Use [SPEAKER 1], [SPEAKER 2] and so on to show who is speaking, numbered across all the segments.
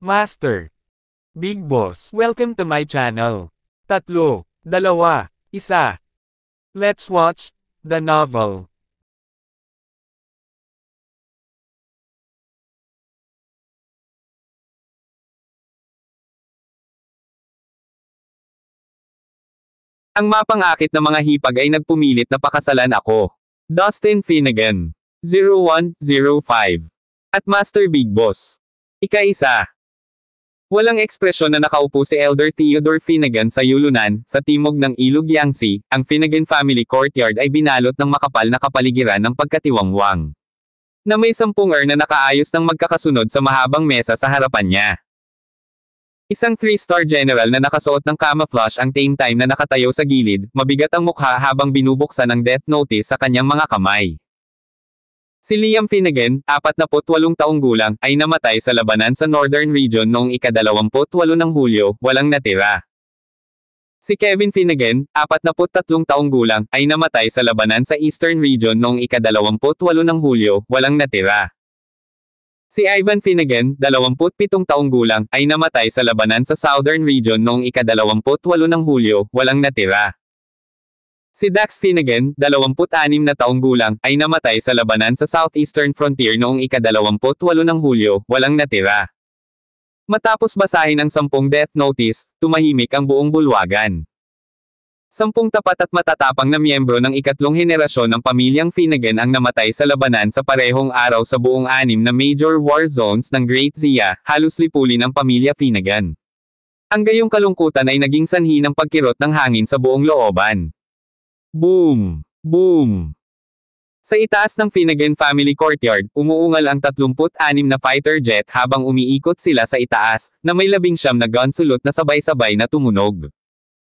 [SPEAKER 1] Master. Big Boss. Welcome to my channel. 3, 2, 1. Let's watch the novel.
[SPEAKER 2] Ang mapangakit na mga hipag ay nagpumilit na pakasalan ako. Dustin Finnegan. 0105. At Master Big Boss. Ika-1. Walang ekspresyon na nakaupo si Elder Theodore Finnegan sa Yulunan, sa timog ng Ilog Yangtze. Ang Finnegan family courtyard ay binalot ng makapal na kapaligiran ng pagkatiwangwang. Na may 10 na nakaayos ng magkakasunod sa mahabang mesa sa harapan niya. Isang 3-star general na nakasuot ng camouflage ang same time na nakatayo sa gilid, mabigat ang mukha habang binubuksan ang death notice sa kanyang mga kamay. Si Liam Finnegan, 48 taong gulang, ay namatay sa labanan sa Northern Region noong ika-28 ng Hulyo, walang natira. Si Kevin Finnegan, 43 taong gulang, ay namatay sa labanan sa Eastern Region noong ika-28 ng Hulyo, walang natira. Si Ivan Finnegan, 27 taong gulang, ay namatay sa labanan sa Southern Region noong ika-28 ng Hulyo, walang natira. Si Dax Finnegan, 26 na taong gulang, ay namatay sa labanan sa Southeastern Frontier noong ika-28 ng Hulyo, walang natira. Matapos basahin ang 10 death notice, tumahimik ang buong bulwagan. 10 tapat at matatapang na miyembro ng ikatlong henerasyon ng pamilyang Finnegan ang namatay sa labanan sa parehong araw sa buong 6 na major war zones ng Great Zia, halos lipulin ang pamilya Finnegan. Ang gayong kalungkutan ay naging sanhi ng pagkirot ng hangin sa buong looban. Boom! Boom! Sa itaas ng Finnegan family courtyard, umuungal ang 36 na fighter jet habang umiikot sila sa itaas, na may 19 na gunsulot na sabay-sabay na tumunog.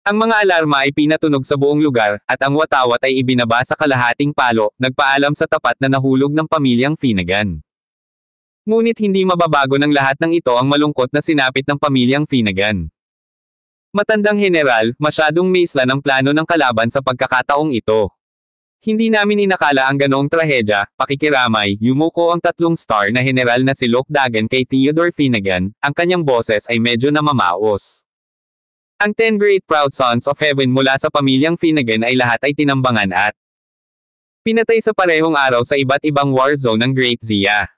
[SPEAKER 2] Ang mga alarma ay pinatunog sa buong lugar, at ang watawat ay ibinaba sa kalahating palo, nagpaalam sa tapat na nahulog ng pamilyang Finnegan. Ngunit hindi mababago ng lahat ng ito ang malungkot na sinapit ng pamilyang Finnegan. Matandang general, masyadong maisla ng plano ng kalaban sa pagkakataong ito. Hindi namin inakala ang ganoong trahedya, pakikiramay, yumuko ang 3-star na general na si Luke Dagan kay Theodore Finnegan, ang kanyang boses ay medyo namamaos. Ang 10 great proud sons of heaven mula sa pamilyang Finnegan ay lahat ay tinambangan at pinatay sa parehong araw sa iba't ibang war zone ng Great Zia.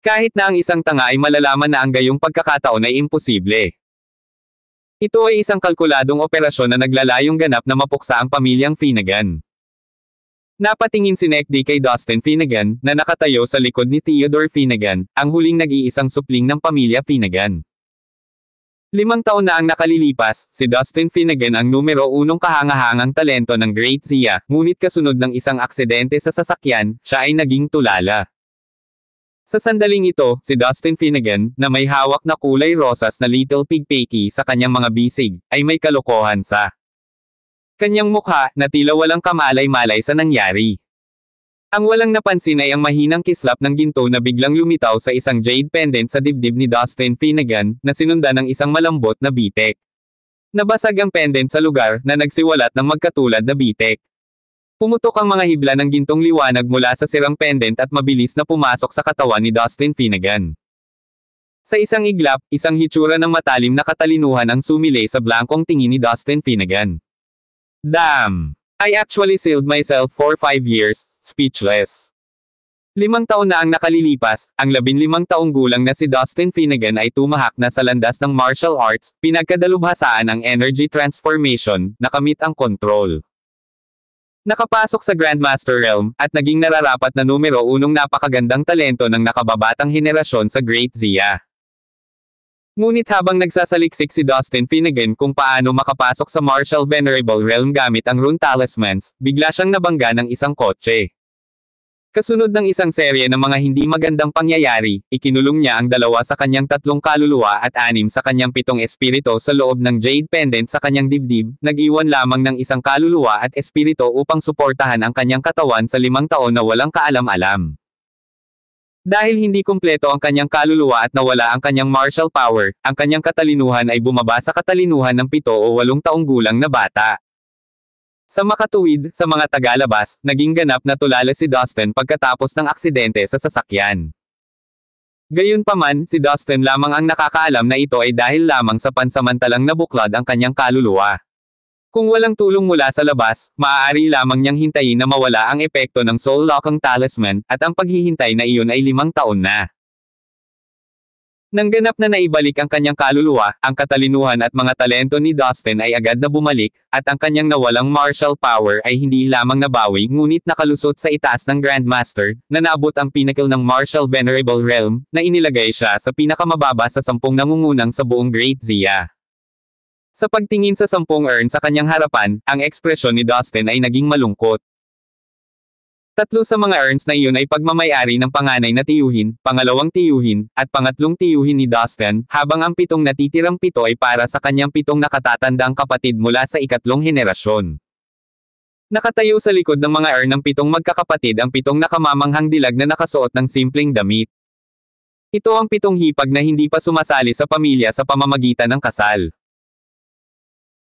[SPEAKER 2] Kahit na ang isang tanga ay malalaman na ang gayong pagkakataon ay imposible. Ito ay isang kalkuladong operasyon na naglalayong ganap na mapuksa ang pamilyang Finnegan. Napatingin si Nick D kay Dustin Finnegan, na nakatayo sa likod ni Theodore Finnegan, ang huling nag-iisang supling ng pamilya Finnegan. 5 taon na ang nakalilipas, si Dustin Finnegan ang numero 1 kahangahangang talento ng Great Zia, ngunit kasunod ng isang aksidente sa sasakyan, siya ay naging tulala. Sa sandaling ito, si Dustin Finnegan, na may hawak na kulay rosas na Little Pig Pakey sa kanyang mga bisig, ay may kalokohan sa kanyang mukha, na tila walang kamalay-malay sa nangyari. Ang walang napansin ay ang mahinang kislap ng ginto na biglang lumitaw sa isang jade pendant sa dibdib ni Dustin Finnegan, na sinundan ng isang malambot na bitek. Nabasag ang pendant sa lugar, na nagsiwalat ng magkatulad na bitek. Pumutok ang mga hibla ng gintong liwanag mula sa sirang pendant at mabilis na pumasok sa katawan ni Dustin Finnegan. Sa isang iglap, isang hitsura ng matalim na katalinuhan ang sumilay sa blankong tingin ni Dustin Finnegan. Damn! I actually sealed myself for 5 years, speechless. 5 taon na ang nakalilipas, ang 15 taong gulang na si Dustin Finnegan ay tumahak na sa landas ng martial arts, pinagkadalubhasaan ang energy transformation, nakamit ang control. Nakapasok sa Grandmaster Realm, at naging nararapat na numero 1 napakagandang talento ng nakababatang henerasyon sa Great Zia. Ngunit habang nagsasaliksik si Dustin Finnegan kung paano makapasok sa Martial Venerable Realm gamit ang Rune Talismans, bigla siyang nabangga ng isang kotse. Kasunod ng isang serye ng mga hindi magandang pangyayari, ikinulong niya ang 2 sa kanyang 3 kaluluwa at 6 sa kanyang 7 espirito sa loob ng jade pendant sa kanyang dibdib, nag-iwan lamang ng isang kaluluwa at espirito upang suportahan ang kanyang katawan sa 5 taon na walang kaalam-alam. Dahil hindi kumpleto ang kanyang kaluluwa at nawala ang kanyang martial power, ang kanyang katalinuhan ay bumaba sa katalinuhan ng 7 o 8 taong gulang na bata. Sa makatuwid, sa mga tagalabas, naging ganap na tulala si Dustin pagkatapos ng aksidente sa sasakyan. Gayunpaman, si Dustin lamang ang nakakaalam na ito ay dahil lamang sa pansamantalang nabuklod ang kanyang kaluluwa. Kung walang tulong mula sa labas, maaari lamang niyang hintayin na mawala ang epekto ng soul locking talisman, at ang paghihintay na iyon ay 5 taon na. Nang ganap na naibalik ang kanyang kaluluwa, ang katalinuhan at mga talento ni Dustin ay agad na bumalik, at ang kanyang nawalang martial power ay hindi lamang nabawi ngunit nakalusot sa itaas ng Grandmaster, na naabot ang pinnacle ng martial venerable realm, na inilagay siya sa pinakamababa sa 10 nangungunang sa buong Great Zia. Sa pagtingin sa 10 urn sa kanyang harapan, ang ekspresyon ni Dustin ay naging malungkot. 3 sa mga urns na iyon ay pagmamay-ari ng panganay na tiyuhin, pangalawang tiyuhin, at pangatlong tiyuhin ni Dustin, habang ang 7 natitirang 7 ay para sa kanyang 7 nakatatandang kapatid mula sa ikatlong henerasyon. Nakatayo sa likod ng mga urn ng 7 magkakapatid ang 7 nakamamanghang dilag na nakasuot ng simpleng damit. Ito ang 7 hipag na hindi pa sumasali sa pamilya sa pamamagitan ng kasal.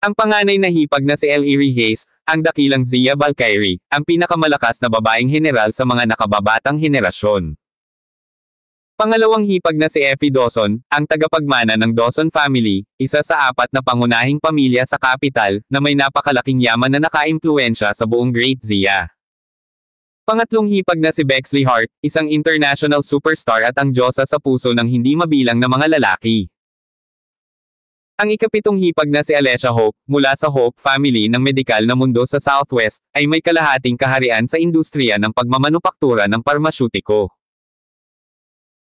[SPEAKER 2] Ang panganay na hipag na si Ellery Hayes, ang dakilang Zia Valkyrie, ang pinakamalakas na babaeng general sa mga nakababatang henerasyon. Pangalawang hipag na si Effie Dawson, ang tagapagmana ng Dawson family, isa sa 4 na pangunahing pamilya sa kapital, na may napakalaking yaman na nakaimpluwensya sa buong Great Zia. Pangatlong hipag na si Bexley Hart, isang international superstar at ang diyosa sa puso ng hindi mabilang na mga lalaki. Ang ikapitong hipag na si Alicia Hope, mula sa Hope family ng medikal na mundo sa Southwest, ay may kalahating kaharian sa industriya ng pagmamanupaktura ng parmasyutiko.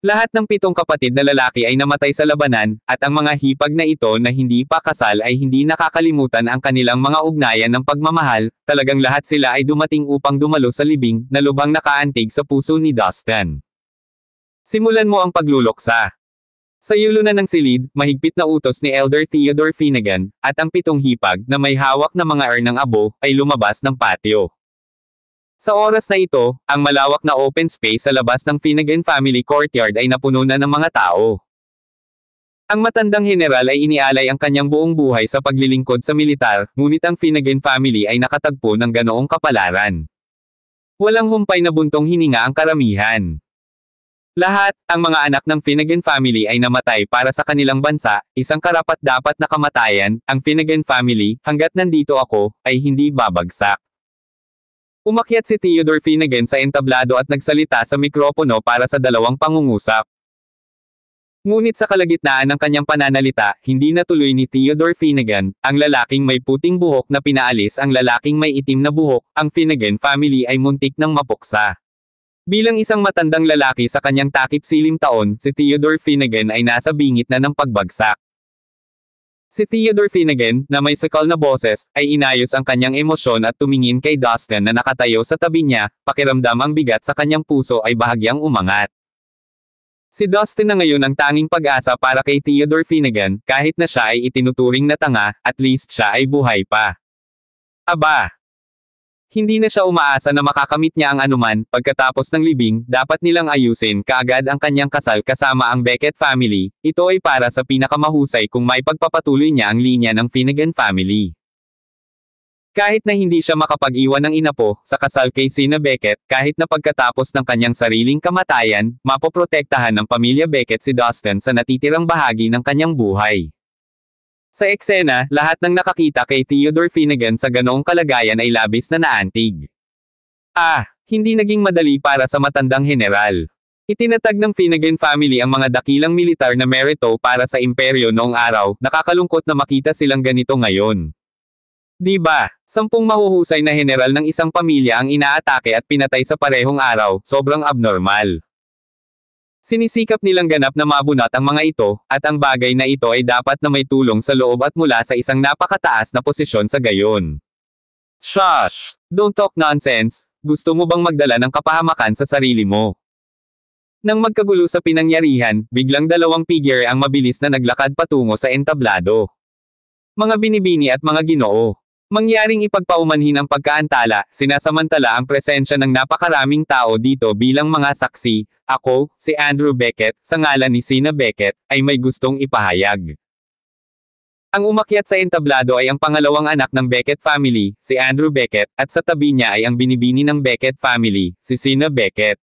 [SPEAKER 2] Lahat ng 7 kapatid na lalaki ay namatay sa labanan, at ang mga hipag na ito na hindi pa kasal ay hindi nakakalimutan ang kanilang mga ugnayan ng pagmamahal, talagang lahat sila ay dumating upang dumalo sa libing, na lubhang nakaantig sa puso ni Dustin. Simulan mo ang pagluluksa. Sa yulo na ng silid, mahigpit na utos ni Elder Theodore Finnegan, at ang 7 hipag, na may hawak na mga urn ng abo, ay lumabas ng patio. Sa oras na ito, ang malawak na open space sa labas ng Finnegan family courtyard ay napuno na ng mga tao. Ang matandang general ay inialay ang kanyang buong buhay sa paglilingkod sa militar, ngunit ang Finnegan family ay nakatagpo ng ganoong kapalaran. Walang humpay na buntong hininga ang karamihan. Lahat, ang mga anak ng Finnegan family ay namatay para sa kanilang bansa, isang karapat-dapat na kamatayan, ang Finnegan family, hanggat nandito ako, ay hindi babagsak. Umakyat si Theodore Finnegan sa entablado at nagsalita sa mikropono para sa 2 pangungusap. Ngunit sa kalagitnaan ng kanyang pananalita, hindi natuloy ni Theodore Finnegan, ang lalaking may puting buhok na pinaalis ang lalaking may itim na buhok, ang Finnegan family ay muntik ng mapuksa. Bilang isang matandang lalaki sa kanyang takip silim taon, si Theodore Finnegan ay nasa bingit na ng pagbagsak. Si Theodore Finnegan, na may sakal na boses, ay inayos ang kanyang emosyon at tumingin kay Dustin na nakatayo sa tabi niya, pakiramdam ang bigat sa kanyang puso ay bahagyang umangat. Si Dustin na ngayon ang tanging pag-asa para kay Theodore Finnegan, kahit na siya ay itinuturing na tanga, at least siya ay buhay pa. Aba! Hindi na siya umaasa na makakamit niya ang anuman, pagkatapos ng libing, dapat nilang ayusin kaagad ang kanyang kasal kasama ang Beckett family, ito ay para sa pinakamahusay kung may pagpapatuloy niya ang linya ng Finnegan family. Kahit na hindi siya makapag-iwan ng inapo, sa kasal kay Sina Beckett, kahit na pagkatapos ng kanyang sariling kamatayan, mapoprotektahan ng pamilya Beckett si Dustin sa natitirang bahagi ng kanyang buhay. Sa eksena, lahat ng nakakita kay Theodore Finnegan sa ganoong kalagayan ay labis na naantig. Hindi naging madali para sa matandang general. Itinatag ng Finnegan family ang mga dakilang militar na merito para sa imperyo noong araw, nakakalungkot na makita silang ganito ngayon. Diba, 10 mahuhusay na general ng isang pamilya ang inaatake at pinatay sa parehong araw, sobrang abnormal. Sinisikap nilang ganap na mabunot ang mga ito, at ang bagay na ito ay dapat na may tulong sa loob at mula sa isang napakataas na posisyon sa gayon. Shush! Don't talk nonsense, gusto mo bang magdala ng kapahamakan sa sarili mo? Nang magkagulo sa pinangyarihan, biglang 2 figure ang mabilis na naglakad patungo sa entablado. Mga binibini at mga ginoo. Mangyaring ipagpaumanhin ang pagkaantala, sinasamantala ang presensya ng napakaraming tao dito bilang mga saksi. Ako, si Andrew Beckett, sa ngalan ni Sina Beckett, ay may gustong ipahayag. Ang umakyat sa entablado ay ang pangalawang anak ng Beckett family, si Andrew Beckett, at sa tabi niya ay ang binibini ng Beckett family, si Sina Beckett.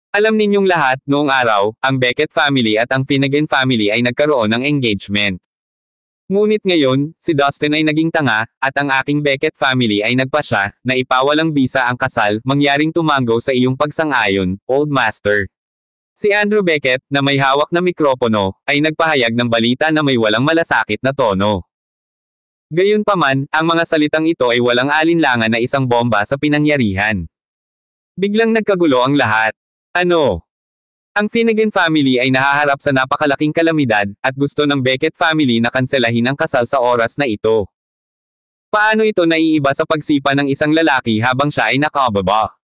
[SPEAKER 2] Alam ninyong lahat, noong araw, ang Beckett family at ang Finnegan family ay nagkaroon ng engagement. Ngunit ngayon, si Dustin ay naging tanga, at ang aking Beckett family ay nagpasya, na ipawalang bisa ang kasal, mangyaring tumango sa iyong pagsang-ayon, Old Master. Si Andrew Beckett, na may hawak na mikropono, ay nagpahayag ng balita na may walang malasakit na tono. Gayunpaman, ang mga salitang ito ay walang alinlangan na isang bomba sa pinangyarihan. Biglang nagkagulo ang lahat. Ano? Ang Finnegan family ay nahaharap sa napakalaking kalamidad, at gusto ng Beckett family na kanselahin ang kasal sa oras na ito. Paano ito naiiba sa pagsipa ng isang lalaki habang siya ay nakababa?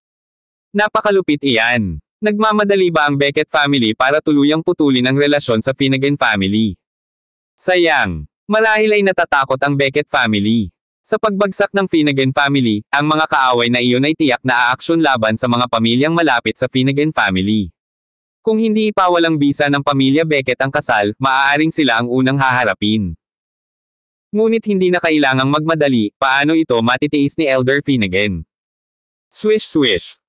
[SPEAKER 2] Napakalupit iyan. Nagmamadali ba ang Beckett family para tuluyang putulin ang relasyon sa Finnegan family? Sayang. Marahil ay natatakot ang Beckett family. Sa pagbagsak ng Finnegan family, ang mga kaaway na iyon ay tiyak na aaksyon laban sa mga pamilyang malapit sa Finnegan family. Kung hindi ipawalang bisa ng pamilya Beckett ang kasal, maaaring sila ang unang haharapin. Ngunit hindi na kailangang magmadali, paano ito matitiis ni Elder Finnegan? Swish swish.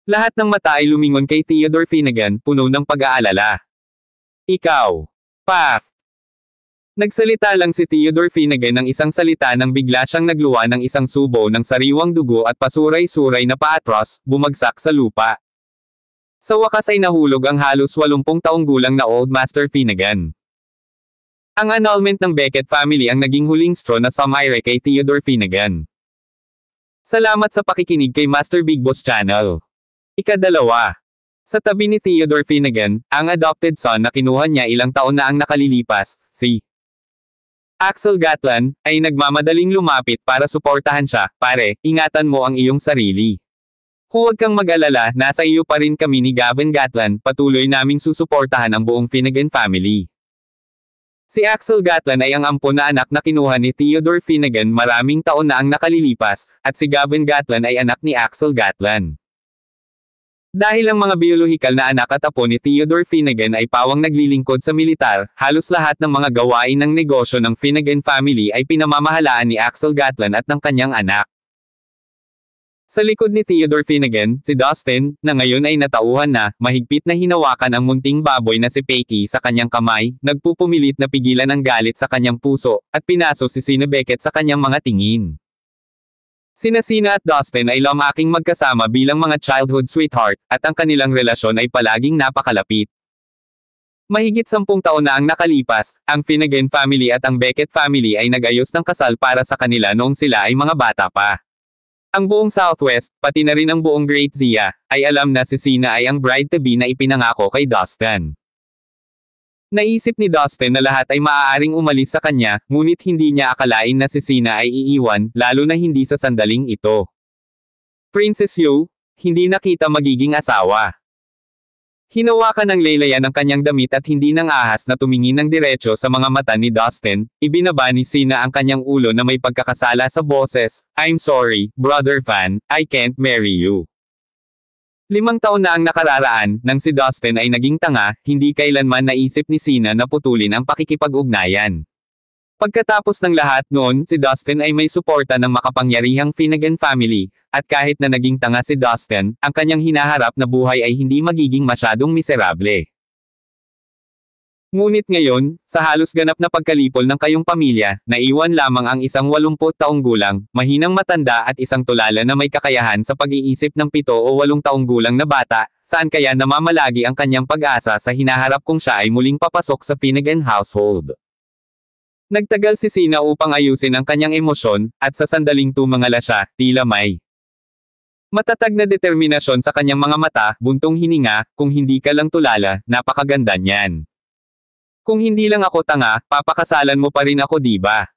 [SPEAKER 2] Lahat ng mata ay lumingon kay Theodore Finnegan, puno ng pag-aalala. Ikaw. Path. Nagsalita lang si Theodore Finnegan ng isang salita nang bigla siyang nagluwa ng isang subo ng sariwang dugo at pasuray-suray na paatros, bumagsak sa lupa. Sa wakas ay nahulog ang halos 80 taong gulang na Old Master Finnegan. Ang annulment ng Beckett family ang naging huling straw na sumire kay Theodore Finnegan. Salamat sa pakikinig kay Master Big Boss Channel. Ikadalawa. Sa tabi ni Theodore Finnegan, ang adopted son na kinuha niya ilang taon na ang nakalilipas, si Axel Gatland, ay nagmamadaling lumapit para suportahan siya. Pare, ingatan mo ang iyong sarili. Huwag kang mag-alala, nasa iyo pa rin kami ni Gavin Gatland, patuloy naming susuportahan ang buong Finnegan family. Si Axel Gatland ay ang ampon na anak na kinuha ni Theodore Finnegan maraming taon na ang nakalilipas, at si Gavin Gatland ay anak ni Axel Gatland. Dahil ang mga biolohikal na anak at apo ni Theodore Finnegan ay pawang naglilingkod sa militar, halos lahat ng mga gawain ng negosyo ng Finnegan family ay pinamamahalaan ni Axel Gatland at ng kanyang anak. Sa likod ni Theodore Finnegan, si Dustin, na ngayon ay natauhan na, mahigpit na hinawakan ang munting baboy na si Peggy sa kanyang kamay, nagpupumilit na pigilan ang galit sa kanyang puso, at pinaso si Sina Beckett sa kanyang mga tingin. Sina Sina at Dustin ay lumaking magkasama bilang mga childhood sweetheart, at ang kanilang relasyon ay palaging napakalapit. Mahigit 10 taon na ang nakalipas, ang Finnegan family at ang Beckett family ay nag-ayos ng kasal para sa kanila noong sila ay mga bata pa. Ang buong Southwest, pati na rin ang buong Great Zia, ay alam na si Sina ay ang bride-to-be na ipinangako kay Dustin. Naisip ni Dustin na lahat ay maaaring umalis sa kanya, ngunit hindi niya akalain na si Sina ay iiwan, lalo na hindi sa sandaling ito. Princess Yu, hindi na kita magiging asawa. Hinawakan ng laylayan ang kanyang damit at hindi nang ahas na tumingin ng diretso sa mga mata ni Dustin, ibinaba ni Sina ang kanyang ulo na may pagkakasala sa boses, I'm sorry, brother Fan, I can't marry you. 5 taon na ang nakararaan, nang si Dustin ay naging tanga, hindi kailanman naisip ni Sina na putulin ang pakikipag-ugnayan. Pagkatapos ng lahat noon, si Dustin ay may suporta ng makapangyarihang Finnegan family, at kahit na naging tanga si Dustin, ang kanyang hinaharap na buhay ay hindi magiging masyadong miserable. Ngunit ngayon, sa halos ganap na pagkalipol ng kayong pamilya, naiwan lamang ang isang 80 taong gulang, mahinang matanda at isang tulala na may kakayahan sa pag-iisip ng 7 o 8 taong gulang na bata, saan kaya namamalagi ang kanyang pag-asa sa hinaharap kung siya ay muling papasok sa Finnegan household. Nagtagal si Sina upang ayusin ang kanyang emosyon, at sa sandaling tumangala siya, tila may matatag na determinasyon sa kanyang mga mata, buntong hininga, kung hindi ka lang tulala, napakaganda niyan. Kung hindi lang ako tanga, papakasalan mo pa rin ako diba?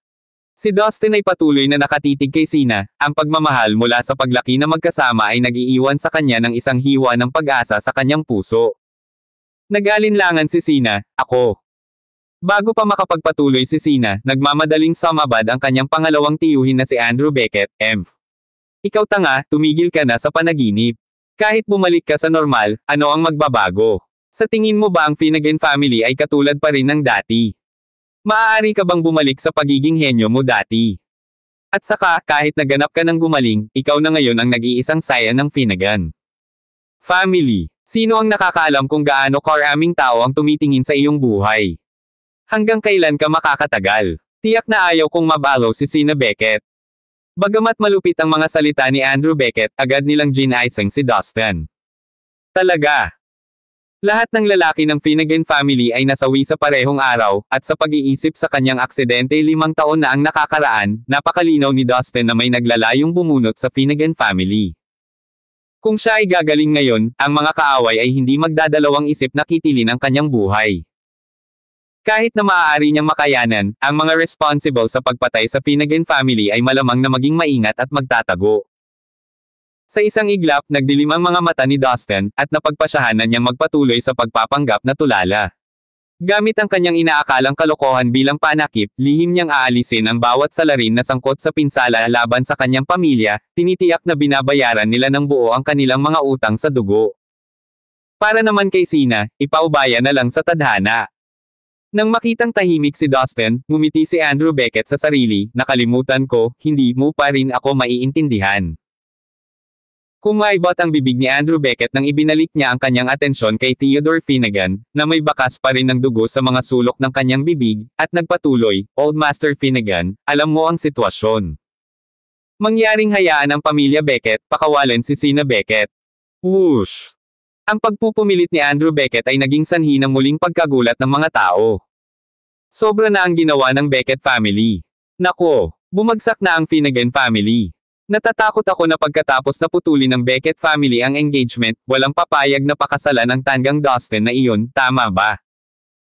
[SPEAKER 2] Si Dustin ay patuloy na nakatitig kay Sina, ang pagmamahal mula sa paglaki na magkasama ay nag-iiwan sa kanya ng isang hiwa ng pag-asa sa kanyang puso. Nag-alinlangan si Sina, ako. Bago pa makapagpatuloy si Sina, nagmamadaling sumabad ang kanyang pangalawang tiyuhin na si Andrew Beckett, M. Ikaw tanga, tumigil ka na sa panaginip. Kahit bumalik ka sa normal, ano ang magbabago? Sa tingin mo ba ang Finnegan family ay katulad pa rin ng dati? Maaari ka bang bumalik sa pagiging henyo mo dati? At saka, kahit naganap ka ng gumaling, ikaw na ngayon ang nag-iisang saya ng Finnegan family. Sino ang nakakaalam kung gaano karaming tao ang tumitingin sa iyong buhay? Hanggang kailan ka makakatagal? Tiyak na ayaw kong mabalo si Sina Beckett. Bagamat malupit ang mga salita ni Andrew Beckett, agad nilang ginaisang si Dustin. Talaga. Lahat ng lalaki ng Finnegan family ay nasawi sa parehong araw, at sa pag-iisip sa kanyang aksidente 5 taon na ang nakakaraan, napakalinaw ni Dustin na may naglalayong bumunot sa Finnegan family. Kung siya ay gagaling ngayon, ang mga kaaway ay hindi magdadalawang isip na kitilin ang kanyang buhay. Kahit na maaari niyang makayanan, ang mga responsible sa pagpatay sa Finnegan family ay malamang na maging maingat at magtatago. Sa isang iglap, nagdilim ang mga mata ni Dustin, at napagpasyahan na niyang magpatuloy sa pagpapanggap na tulala. Gamit ang kanyang inaakalang kalokohan bilang panakip, lihim niyang aalisin ang bawat salarin na sangkot sa pinsala laban sa kanyang pamilya, tinitiyak na binabayaran nila ng buo ang kanilang mga utang sa dugo. Para naman kay Sina, ipaubaya na lang sa tadhana. Nang makitang tahimik si Dustin, ngumiti si Andrew Beckett sa sarili, nakalimutan ko, hindi mo pa rin ako maiintindihan. Kumaibot ang bibig ni Andrew Beckett nang ibinalik niya ang kanyang atensyon kay Theodore Finnegan, na may bakas pa rin ng dugo sa mga sulok ng kanyang bibig, at nagpatuloy, Old Master Finnegan, alam mo ang sitwasyon. Mangyaring hayaan ang pamilya Beckett, pakawalan si Sina Beckett. Whoosh! Ang pagpupumilit ni Andrew Beckett ay naging sanhi ng muling pagkagulat ng mga tao. Sobra na ang ginawa ng Beckett family. Nako, bumagsak na ang Finnegan family. Natatakot ako na pagkatapos na putulin ng Beckett family ang engagement, walang papayag na pakasalan ang tanggang Dustin na iyon, tama ba?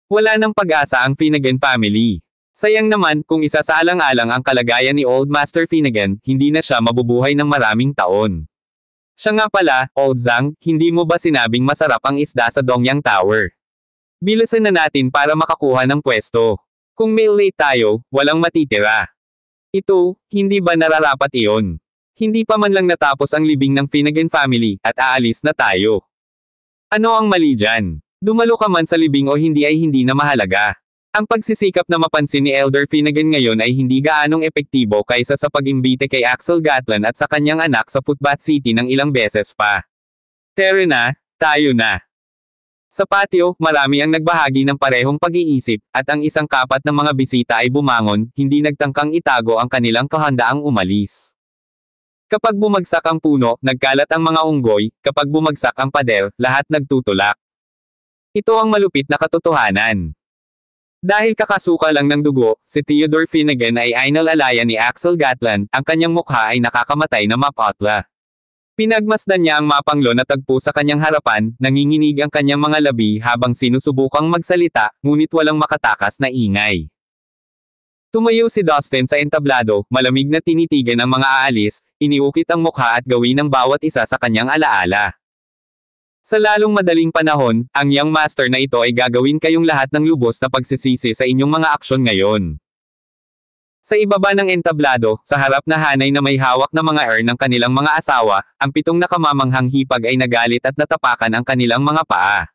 [SPEAKER 2] Wala nang pag-asa ang Finnegan family. Sayang naman, kung isa sa alang-alang ang kalagayan ni Old Master Finnegan, hindi na siya mabubuhay ng maraming taon. Siya nga pala, Old Zhang, hindi mo ba sinabing masarap ang isda sa Dongyang Tower? Bilisan na natin para makakuha ng pwesto. Kung may late tayo, walang matitira. Ito, hindi ba nararapat iyon? Hindi pa man lang natapos ang libing ng Finnegan family, at aalis na tayo. Ano ang mali dyan? Dumalo ka man sa libing o hindi ay hindi na mahalaga. Ang pagsisikap na mapansin ni Elder Finnegan ngayon ay hindi gaanong epektibo kaysa sa pag-imbite kay Axel Gatland at sa kanyang anak sa Footbath City ng ilang beses pa. Tere na, tayo na. Sa patio, marami ang nagbahagi ng parehong pag-iisip, at ang isang kapat ng mga bisita ay bumangon, hindi nagtangkang itago ang kanilang kahandaang umalis. Kapag bumagsak ang puno, nagkalat ang mga unggoy, kapag bumagsak ang pader, lahat nagtutulak. Ito ang malupit na katotohanan. Dahil kakasuka lang ng dugo, si Theodore Finnegan ay inalalayan ni Axel Gatland, ang kanyang mukha ay nakakamatay na mapatla. Pinagmasdan niya ang mapanglo na tagpo sa kanyang harapan, nanginginig ang kanyang mga labi habang sinusubukang magsalita, ngunit walang makatakas na ingay. Tumayo si Dustin sa entablado, malamig na tinitigan ang mga aalis, iniukit ang mukha at gawin ng bawat isa sa kanyang alaala. Sa lalong madaling panahon, ang young master na ito ay gagawin kayong lahat ng lubos na pagsisisi sa inyong mga aksyon ngayon. Sa ibaba ng entablado, sa harap na hanay na may hawak na mga urn ng kanilang mga asawa, ang 7 nakamamanghang hipag ay nagalit at natapakan ang kanilang mga paa.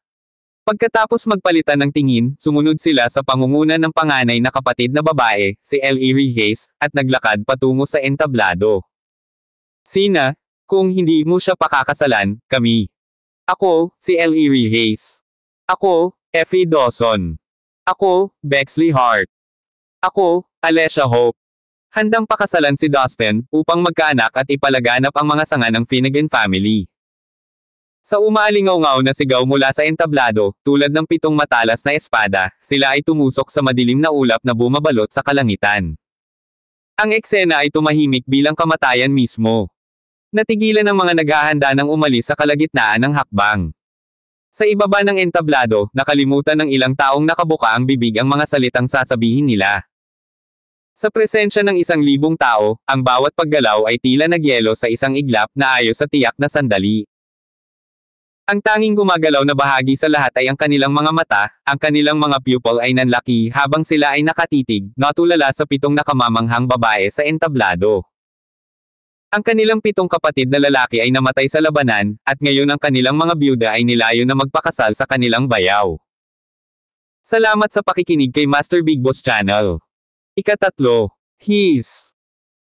[SPEAKER 2] Pagkatapos magpalitan ng tingin, sumunod sila sa pangunguna ng panganay na kapatid na babae, si Ellery Hayes, at naglakad patungo sa entablado. Sina, kung hindi mo siya pakakasalan, kami. Ako, si Ellery Hayes. Ako, Effie Dawson. Ako, Bexley Hart. Ako, Alessia Hope. Handang pakasalan si Dustin, upang magkaanak at ipalaganap ang mga sanga ng Finnegan family. Sa umaalingaw-ngaw na sigaw mula sa entablado, tulad ng 7 matalas na espada, sila ay tumusok sa madilim na ulap na bumabalot sa kalangitan. Ang eksena ay tumahimik bilang kamatayan mismo. Natigilan ang mga naghahanda ng umalis sa kalagitnaan ng hakbang. Sa ibaba ng entablado, nakalimutan ng ilang taong nakabuka ang bibig ang mga salitang sasabihin nila. Sa presensya ng 1,000 tao, ang bawat paggalaw ay tila nagyelo sa isang iglap na ayos sa tiyak na sandali. Ang tanging gumagalaw na bahagi sa lahat ay ang kanilang mga mata, ang kanilang mga pupil ay nanlaki habang sila ay nakatitig, natulala sa 7 nakamamanghang babae sa entablado. Ang kanilang 7 kapatid na lalaki ay namatay sa labanan, at ngayon ang kanilang mga byuda ay nilayo na magpakasal sa kanilang bayaw. Salamat sa pakikinig kay Master Big Boss Channel. Ika-3. His.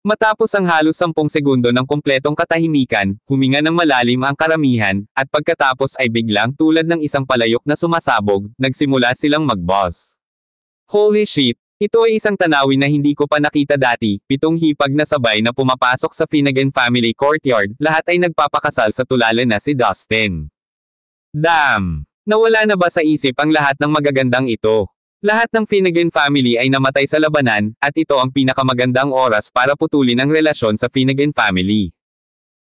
[SPEAKER 2] Matapos ang halos 10 segundo ng kumpletong katahimikan, huminga ng malalim ang karamihan, at pagkatapos ay biglang tulad ng isang palayok na sumasabog, nagsimula silang mag-buzz. Holy shit! Ito ay isang tanawin na hindi ko pa nakita dati, 7 hipag na sabay na pumapasok sa Finnegan family courtyard, lahat ay nagpapakasal sa tulalan na si Dustin. Damn! Nawala na ba sa isip ang lahat ng magagandang ito? Lahat ng Finnegan family ay namatay sa labanan, at ito ang pinakamagandang oras para putulin ang relasyon sa Finnegan family.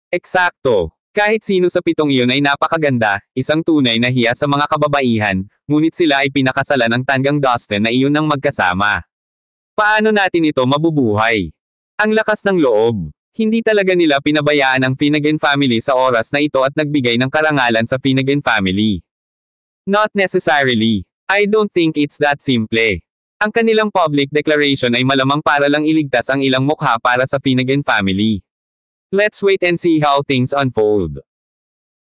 [SPEAKER 2] Eksakto. Kahit sino sa 7 iyon ay napakaganda, isang tunay na hiya sa mga kababaihan, ngunit sila ay pinakasalan ng tanggang Dustin na iyon ang magkasama. Paano natin ito mabubuhay? Ang lakas ng loob. Hindi talaga nila pinabayaan ang Finnegan family sa oras na ito at nagbigay ng karangalan sa Finnegan family. Not necessarily. I don't think it's that simple. Ang kanilang public declaration ay malamang para lang iligtas ang ilang mukha para sa Finnegan family. Let's wait and see how things unfold.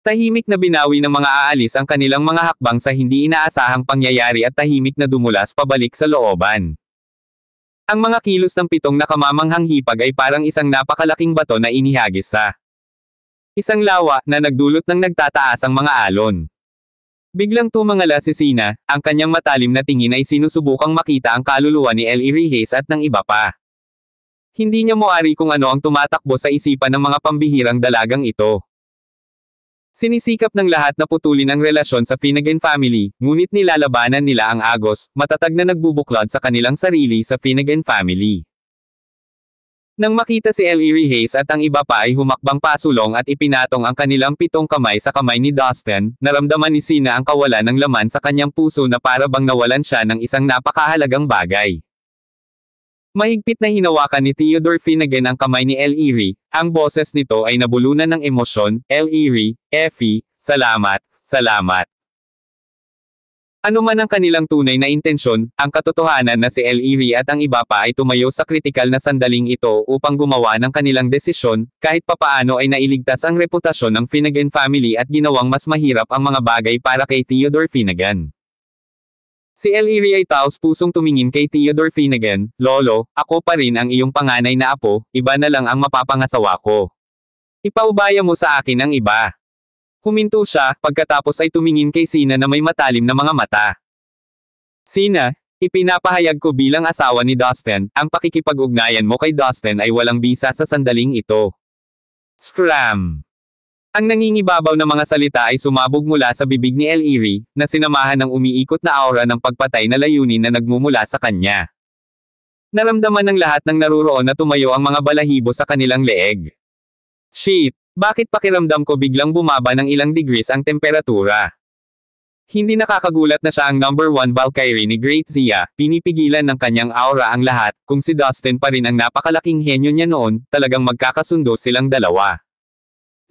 [SPEAKER 2] Tahimik na binawi ng mga aalis ang kanilang mga hakbang sa hindi inaasahang pangyayari at tahimik na dumulas pabalik sa looban. Ang mga kilos ng 7 nakamamanghang hipag ay parang isang napakalaking bato na inihagis sa isang lawa na nagdulot ng nagtataasang mga alon. Biglang tumangala si Cena, ang kanyang matalim na tingin ay sinusubukang makita ang kaluluwa ni Ellie Reyes at ng iba pa. Hindi niya moari kung ano ang tumatakbo sa isipan ng mga pambihirang dalagang ito. Sinisikap ng lahat na putulin ang relasyon sa Finnegan family, ngunit nilalabanan nila ang agos, matatag na nagbubuklod sa kanilang sarili sa Finnegan family. Nang makita si Ellie Reyes at ang iba pa ay humakbang pasulong at ipinatong ang kanilang 7 kamay sa kamay ni Dustin, naramdaman ni Cena ang kawalan ng laman sa kanyang puso na para bang nawalan siya ng isang napakahalagang bagay. Mahigpit na hinawakan ni Theodore Finnegan ang kamay ni Ellie. Ang boses nito ay nabulunan ng emosyon. Ellie, Effie, salamat, salamat. Ano man ang kanilang tunay na intensyon, ang katotohanan na si Ellie at ang iba pa ay tumayo sa kritikal na sandaling ito upang gumawa ng kanilang desisyon, kahit papaano ay nailigtas ang reputasyon ng Finnegan family at ginawang mas mahirap ang mga bagay para kay Theodore Finnegan. Si Ellie ay taos-pusong tumingin kay Theodore Finnegan, Lolo, ako pa rin ang iyong panganay na apo, iba na lang ang mapapangasawa ko. Ipaubaya mo sa akin ang iba. Huminto siya, pagkatapos ay tumingin kay Cena na may matalim na mga mata. Cena, ipinapahayag ko bilang asawa ni Dustin, ang pakikipag-ugnayan mo kay Dustin ay walang bisa sa sandaling ito. Scram! Ang nangingibabaw na mga salita ay sumabog mula sa bibig ni Ellie, na sinamahan ng umiikot na aura ng pagpatay na layunin na nagmumula sa kanya. Naramdaman ng lahat ng naruroon na tumayo ang mga balahibo sa kanilang leeg. Shit! Bakit pakiramdam ko biglang bumaba ng ilang degrees ang temperatura? Hindi nakakagulat na siya ang number 1 Valkyrie ni Great Zia, pinipigilan ng kanyang aura ang lahat, kung si Dustin pa rin ang napakalaking henyo niya noon, talagang magkakasundo silang dalawa.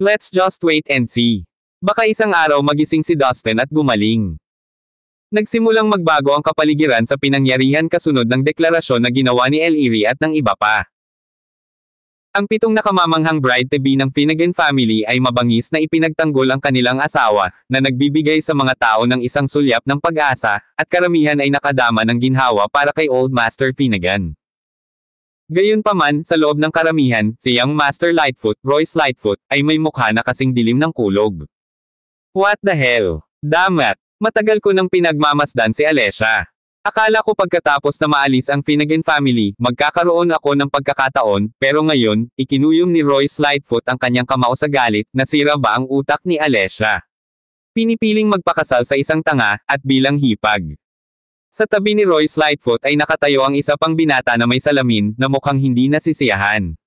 [SPEAKER 2] Let's just wait and see. Baka isang araw magising si Dustin at gumaling. Nagsimulang magbago ang kapaligiran sa pinangyarihan kasunod ng deklarasyon na ginawa ni Ellie at ng iba pa. Ang 7 nakamamanghang bride-to-be ng Finnegan family ay mabangis na ipinagtanggol ang kanilang asawa, na nagbibigay sa mga tao ng isang sulyap ng pag-asa, at karamihan ay nakadama ng ginhawa para kay Old Master Finnegan. Gayunpaman, sa loob ng karamihan, si Young Master Lightfoot, Royce Lightfoot, ay may mukha na kasing dilim ng kulog. What the hell? Damat! Matagal ko nang pinagmamasdan si Alessia. Akala ko pagkatapos na maalis ang Finnegan family, magkakaroon ako ng pagkakataon, pero ngayon, ikinuyom ni Royce Lightfoot ang kanyang kamao sa galit, nasira ba ang utak ni Alessia? Pinipiling magpakasal sa isang tanga, at bilang hipag. Sa tabi ni Royce Lightfoot ay nakatayo ang isa pang binata na may salamin, na mukhang hindi nasisiyahan.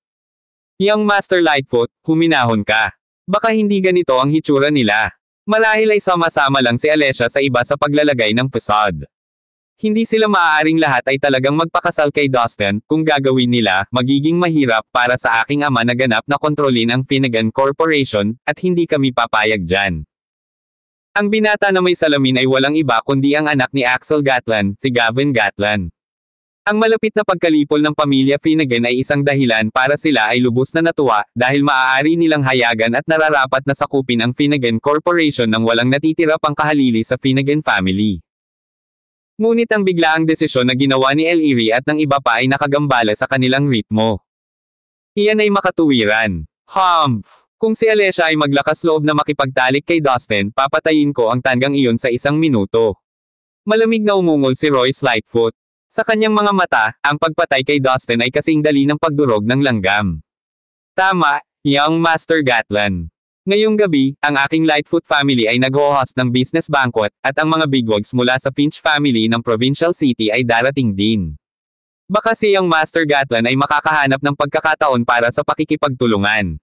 [SPEAKER 2] Young Master Lightfoot, huminahon ka. Baka hindi ganito ang hitsura nila. Marahil ay sama-sama lang si Alessia sa iba sa paglalagay ng facade. Hindi sila maaaring lahat ay talagang magpakasal kay Dustin, kung gagawin nila, magiging mahirap para sa aking ama na ganap na kontrolin ang Finnegan Corporation, at hindi kami papayag dyan. Ang binata na may salamin ay walang iba kundi ang anak ni Axel Gatland, si Gavin Gatland. Ang malapit na pagkalipol ng pamilya Finnegan ay isang dahilan para sila ay lubos na natuwa, dahil maaari nilang hayagan at nararapat na sakupin ang Finnegan Corporation nang walang natitira pang kahalili sa Finnegan family. Ngunit ang biglaang desisyon na ginawa ni Ellie at ng iba pa ay nakagambala sa kanilang ritmo. Iyan ay makatuwiran. Humph! Kung si Alessia ay maglakas loob na makipagtalik kay Dustin, papatayin ko ang tanggang iyon sa 1 minuto. Malamig na umungol si Royce Lightfoot. Sa kanyang mga mata, ang pagpatay kay Dustin ay kasing dali ng pagdurog ng langgam. Tama, young Master Gatlan. Ngayong gabi, ang aking Lightfoot family ay nag-host ng business banquet, at ang mga bigwigs mula sa Finch family ng Provincial City ay darating din. Baka si young Master Gatlan ay makakahanap ng pagkakataon para sa pakikipagtulungan.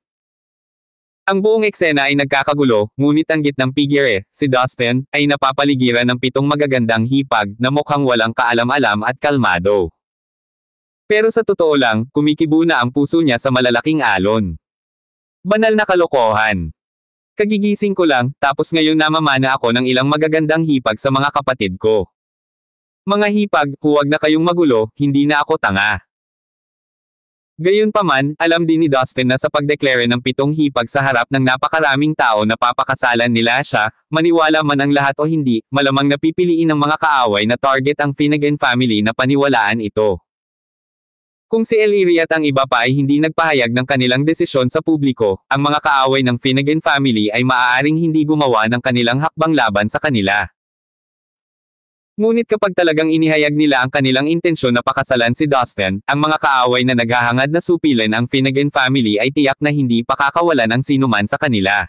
[SPEAKER 2] Ang buong eksena ay nagkakagulo, ngunit ang gitnang figure, si Dustin, ay napapaligiran ng 7 magagandang hipag na mukhang walang kaalam-alam at kalmado. Pero sa totoo lang, kumikibo na ang puso niya sa malalaking alon. Banal na kalokohan. Kagigising ko lang, tapos ngayon namamana ako ng ilang magagandang hipag sa mga kapatid ko. Mga hipag, huwag na kayong magulo, hindi na ako tanga. Gayunpaman, alam din ni Dustin na sa pagdeklare ng 7 hipag sa harap ng napakaraming tao na papakasalan nila siya, maniwala man ang lahat o hindi, malamang napipiliin ng mga kaaway na target ang Finnegan family na paniwalaan ito. Kung si Ellery at ang iba pa ay hindi nagpahayag ng kanilang desisyon sa publiko, ang mga kaaway ng Finnegan family ay maaaring hindi gumawa ng kanilang hakbang laban sa kanila. Ngunit kapag talagang inihayag nila ang kanilang intensyon na pakasalan si Dustin, ang mga kaaway na naghahangad na supilin ang Finnegan family ay tiyak na hindi pakakawalan ng sinuman sa kanila.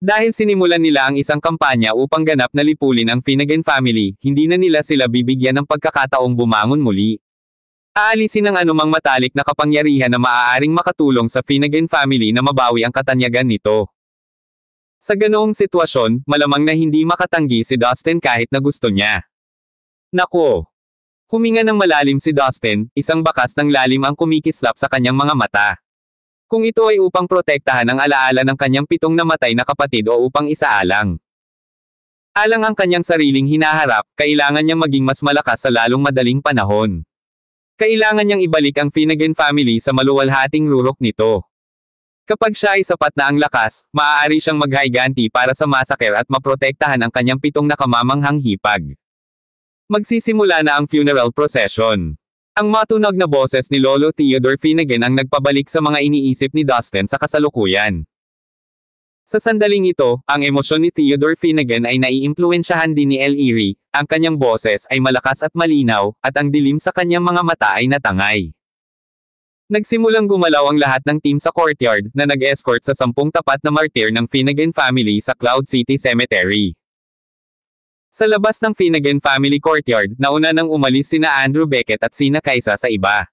[SPEAKER 2] Dahil sinimulan nila ang isang kampanya upang ganap na lipulin ang Finnegan family, hindi na nila sila bibigyan ng pagkakataong bumangon muli. Aalisin ang anumang matalik na kapangyarihan na maaaring makatulong sa Finnegan family na mabawi ang katanyagan nito. Sa ganoong sitwasyon, malamang na hindi makatanggi si Dustin kahit na gusto niya. Nako! Huminga ng malalim si Dustin, isang bakas ng lalim ang kumikislap sa kanyang mga mata. Kung ito ay upang protektahan ang alaala ng kanyang 7 namatay na kapatid o upang isaalang. Alang ang kanyang sariling hinaharap, kailangan niyang maging mas malakas sa lalong madaling panahon. Kailangan niyang ibalik ang Finnegan family sa maluwalhating rurok nito. Kapag siya ay sapat na ang lakas, maaari siyang maghiganti para sa massacre at maprotektahan ang kanyang 7 nakamamanghang hipag. Magsisimula na ang funeral procession. Ang matunog na boses ni Lolo Theodore Finnegan ang nagpabalik sa mga iniisip ni Dustin sa kasalukuyan. Sa sandaling ito, ang emosyon ni Theodore Finnegan ay naiimpluwensyahan din ni Ellery, ang kanyang boses ay malakas at malinaw, at ang dilim sa kanyang mga mata ay natangay. Nagsimulang gumalaw ang lahat ng team sa courtyard na nag-escort sa 10 tapat na martir ng Finnegan family sa Cloud City Cemetery. Sa labas ng Finnegan family courtyard, nauna nang umalis sina Andrew Beckett at sina Kaisa sa iba.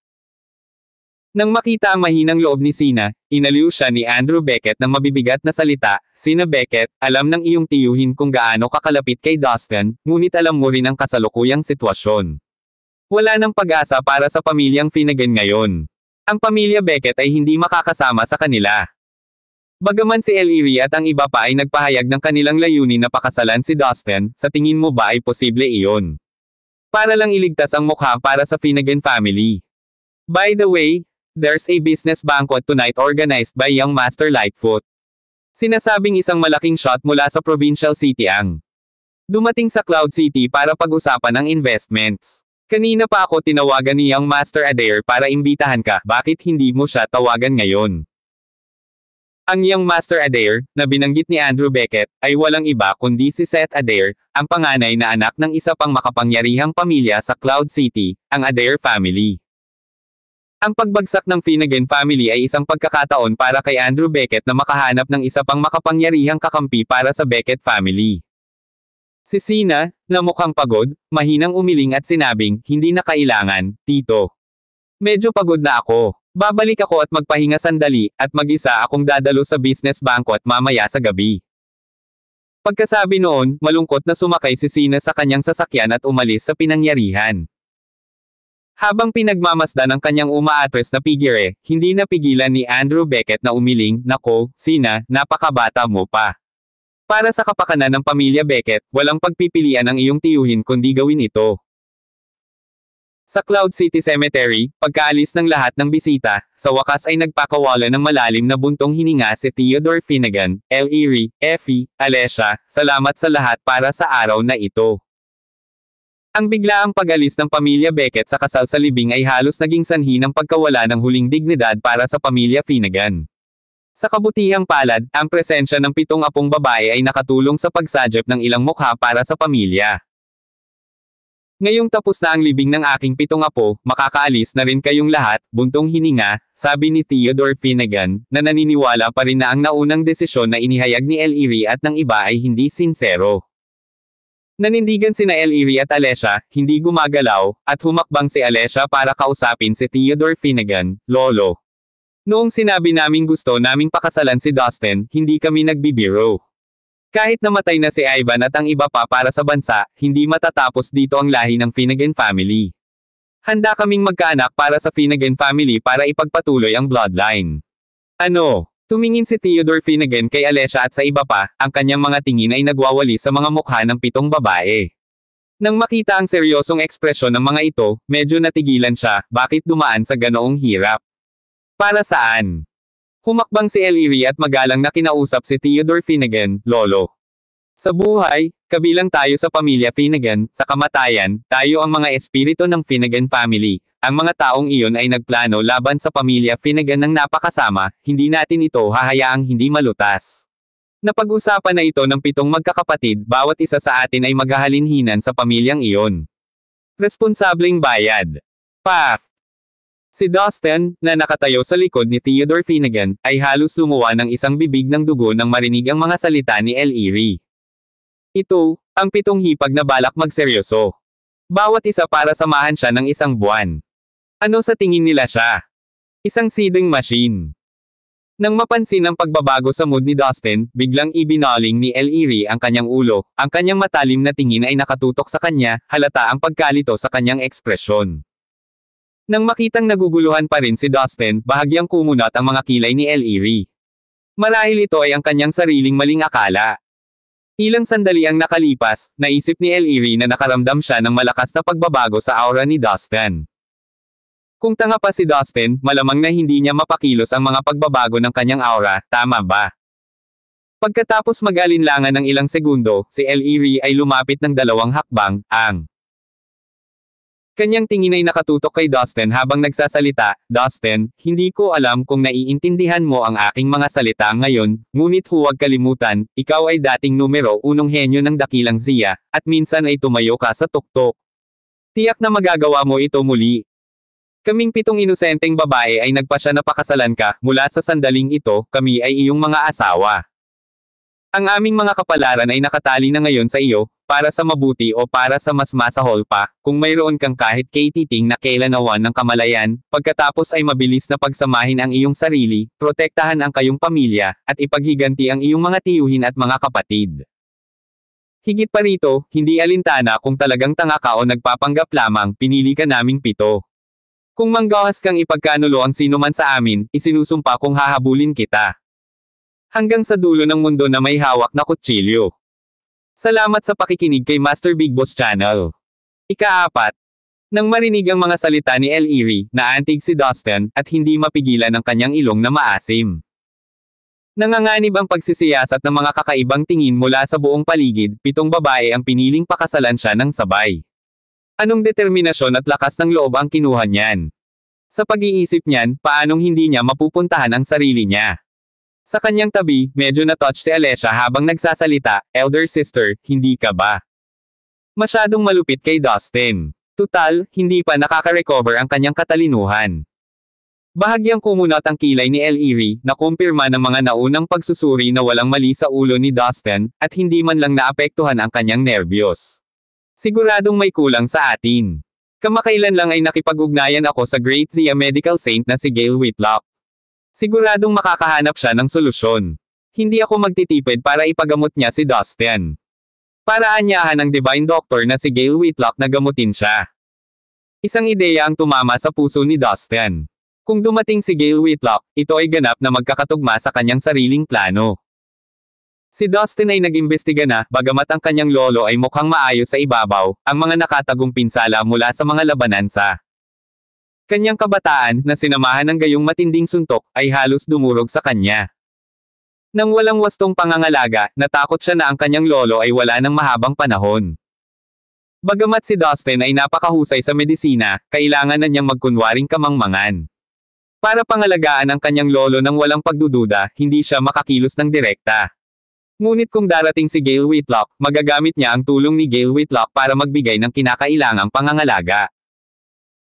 [SPEAKER 2] Nang makita ang mahinang loob ni Sina, inaliw siya ni Andrew Beckett ng mabibigat na salita, "Sina Beckett, alam ng iyong tiyuhin kung gaano kakalapit kay Dustin, ngunit alam mo rin ang kasalukuyang sitwasyon. Wala nang pag-asa para sa pamilyang Finnegan ngayon. Ang pamilya Beckett ay hindi makakasama sa kanila." Bagaman si Ellery at ang iba pa ay nagpahayag ng kanilang layunin na pakasalan si Dustin, sa tingin mo ba ay posible iyon? Para lang iligtas ang mukha para sa Finnegan family. By the way, there's a business banquet tonight organized by young Master Lightfoot. Sinasabing isang malaking shot mula sa Provincial City ang dumating sa Cloud City para pag-usapan ang investments. Kanina pa ako tinawagan ni young Master Adair para imbitahan ka, bakit hindi mo siya tawagan ngayon? Ang young Master Adair, na binanggit ni Andrew Beckett, ay walang iba kundi si Seth Adair, ang panganay na anak ng isa pang makapangyarihang pamilya sa Cloud City, ang Adair family. Ang pagbagsak ng Finnegan family ay isang pagkakataon para kay Andrew Beckett na makahanap ng isa pang makapangyarihang kakampi para sa Beckett family. Si Sina, na mukhang pagod, mahinang umiling at sinabing, "Hindi na kailangan, Tito. Medyo pagod na ako. Babalik ako at magpahinga sandali, at mag-isa akong dadalo sa business banquet mamaya sa gabi." Pagkasabi noon, malungkot na sumakay si Sina sa kanyang sasakyan at umalis sa pinangyarihan. Habang pinagmamasdan ang kanyang umaatres na figure, hindi napigilan ni Andrew Beckett na umiling, "Nako, Sina, napakabata mo pa. Para sa kapakanan ng pamilya Beckett, walang pagpipilian ang iyong tiyuhin kundi gawin ito." Sa Cloud City Cemetery, pagkaalis ng lahat ng bisita, sa wakas ay nagpakawala ng malalim na buntong hininga si Theodore Finnegan, Ellery, Effie, Alessia, salamat sa lahat para sa araw na ito. Ang biglaang pag-alis ng pamilya Beckett sa kasal sa libing ay halos naging sanhi ng pagkawala ng huling dignidad para sa pamilya Finnegan. Sa kabutihang palad, ang presensya ng 7 apong babae ay nakatulong sa pagsadyap ng ilang mukha para sa pamilya. Ngayong tapos na ang libing ng aking 7 apo, makakaalis na rin kayong lahat, buntong hininga, sabi ni Theodore Finnegan, na naniniwala pa rin na ang naunang desisyon na inihayag ni Ellery at ng iba ay hindi sinsero. Nanindigan sina Ellery at Alessia, hindi gumagalaw, at humakbang si Alessia para kausapin si Theodore Finnegan, Lolo. Noong sinabi naming gusto naming pakasalan si Dustin, hindi kami nagbibiro. Kahit namatay na si Ivan at ang iba pa para sa bansa, hindi matatapos dito ang lahi ng Finnegan family. Handa kaming magkaanak para sa Finnegan family para ipagpatuloy ang bloodline. Ano? Tumingin si Theodore Finnegan kay Alessia at sa iba pa, ang kanyang mga tingin ay nagwawali sa mga mukha ng 7 babae. Nang makita ang seryosong ekspresyon ng mga ito, medyo natigilan siya, bakit dumaan sa ganoong hirap? Para saan? Humakbang si Ellery at magalang na kinausap si Theodore Finnegan, Lolo. Sa buhay, kabilang tayo sa pamilya Finnegan, sa kamatayan, tayo ang mga espiritu ng Finnegan family. Ang mga taong iyon ay nagplano laban sa pamilya Finnegan ng napakasama, hindi natin ito hahayaang hindi malutas. Napag-usapan na ito ng 7 magkakapatid, bawat isa sa atin ay maghahalinhinan sa pamilyang iyon. Responsableng bayad. Path. Si Dustin, na nakatayo sa likod ni Theodore Finnegan, ay halos lumuwa ng isang bibig ng dugo nang marinig ang mga salita ni Ellery. Ito, ang 7 hipag na balak magseryoso. Bawat isa para samahan siya ng 1 buwan. Ano sa tingin nila siya? Isang seeding machine. Nang mapansin ang pagbabago sa mood ni Dustin, biglang ibinaling ni Ellery ang kanyang ulo, ang kanyang matalim na tingin ay nakatutok sa kanya, halata ang pagkalito sa kanyang ekspresyon. Nang makitang naguguluhan pa rin si Dustin, bahagyang kumunat ang mga kilay ni Ellery. Marahil ito ay ang kanyang sariling maling akala. Ilang sandali ang nakalipas, naisip ni Ellery na nakaramdam siya ng malakas na pagbabago sa aura ni Dustin. Kung tanga pa si Dustin, malamang na hindi niya mapakilos ang mga pagbabago ng kanyang aura, tama ba? Pagkatapos mag-alinlangan ng ilang segundo, si Ellery ay lumapit ng 2 hakbang, ang kanyang tingin ay nakatutok kay Dustin habang nagsasalita, Dustin, hindi ko alam kung naiintindihan mo ang aking mga salita ngayon, ngunit huwag kalimutan, ikaw ay dating numero 1 henyo ng dakilang Zia, at minsan ay tumayo ka sa tuktok. Tiyak na magagawa mo ito muli. Kaming 7 inosenteng babae ay nagpasya na pakasalan ka, mula sa sandaling ito, kami ay iyong mga asawa. Ang aming mga kapalaran ay nakatali na ngayon sa iyo, para sa mabuti o para sa mas masahol pa, kung mayroon kang kahit katiting na kailanawan ng kamalayan, pagkatapos ay mabilis na pagsamahin ang iyong sarili, protektahan ang kayong pamilya, at ipaghiganti ang iyong mga tiyuhin at mga kapatid. Higit pa rito, hindi alintana kung talagang tanga ka o nagpapanggap lamang, pinili ka naming 7. Kung manggahas kang ipagkanulo ang sino man sa amin, isinusumpa kong hahabulin kita. Hanggang sa dulo ng mundo na may hawak na kutsilyo. Salamat sa pakikinig kay Master Big Boss Channel. Ika-4. Nang marinig ang mga salita ni Ellery, naantig si Dustin, at hindi mapigilan ang kanyang ilong na maasim. Nanganganib ang pagsisiyasat ng mga kakaibang tingin mula sa buong paligid, 7 babae ang piniling pakasalan siya ng sabay. Anong determinasyon at lakas ng loob ang kinuha niyan? Sa pag-iisip niyan, paanong hindi niya mapupuntahan ang sarili niya? Sa kanyang tabi, medyo na-touch si Alessia habang nagsasalita, Elder sister, hindi ka ba masyadong malupit kay Dustin? Tutal, hindi pa nakaka-recover ang kanyang katalinuhan. Bahagyang kumunat ang kilay ni Ellery, na kumpirma ng mga naunang pagsusuri na walang mali sa ulo ni Dustin, at hindi man lang naapektuhan ang kanyang nerbiyos. Siguradong may kulang sa atin. Kamakailan lang ay nakipag-ugnayan ako sa Great Zia Medical Saint na si Gail Whitlock. Siguradong makakahanap siya ng solusyon. Hindi ako magtitipid para ipagamot niya si Dustin. Para anyahan ng Divine Doctor na si Gail Whitlock na gamutin siya. Isang ideya ang tumama sa puso ni Dustin. Kung dumating si Gail Whitlock, ito ay ganap na magkakatugma sa kanyang sariling plano. Si Dustin ay nag-imbestiga na, bagamat ang kanyang lolo ay mukhang maayos sa ibabaw, ang mga nakatagong pinsala mula sa mga labanansa. Kanyang kabataan, na sinamahan ng gayong matinding suntok, ay halos dumurog sa kanya. Nang walang wastong pangangalaga, natakot siya na ang kanyang lolo ay wala ng mahabang panahon. Bagamat si Dustin ay napakahusay sa medisina, kailangan na niyang magkunwaring kamangmangan. Para pangalagaan ang kanyang lolo ng walang pagdududa, hindi siya makakilos ng direkta. Ngunit kung darating si Gale Whitlock, magagamit niya ang tulong ni Gale Whitlock para magbigay ng kinakailangang pangangalaga.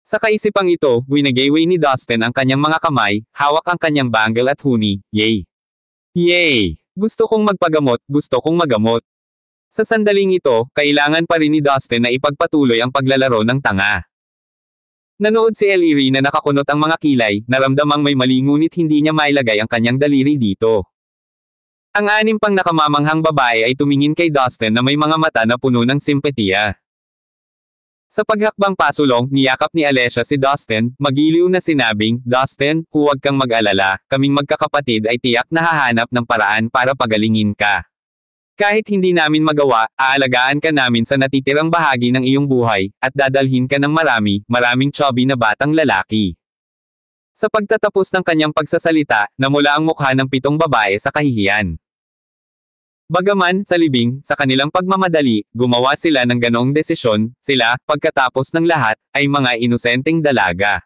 [SPEAKER 2] Sa kaisipang ito, winagayway ni Dustin ang kanyang mga kamay, hawak ang kanyang bangle at huni, yay! Yay! Gusto kong magpagamot, gusto kong magamot. Sa sandaling ito, kailangan pa rin ni Dustin na ipagpatuloy ang paglalaro ng tanga. Nanood si Ellery na nakakunot ang mga kilay, naramdamang may mali ngunit hindi niya mailagay ang kanyang daliri dito. Ang anim pang nakamamanghang babae ay tumingin kay Dustin na may mga mata na puno ng simpatiya. Sa paghakbang pasulong, niyakap ni Alessia si Dustin, magiliw na sinabing, Dustin, huwag kang mag-alala, kaming magkakapatid ay tiyak na hahanap ng paraan para pagalingin ka. Kahit hindi namin magawa, aalagaan ka namin sa natitirang bahagi ng iyong buhay, at dadalhin ka ng maraming chubby na batang lalaki. Sa pagtatapos ng kanyang pagsasalita, namula ang mukha ng 7 babae sa kahihiyan. Bagaman, sa libing, sa kanilang pagmamadali, gumawa sila ng ganoong desisyon, sila, pagkatapos ng lahat, ay mga inosenteng dalaga.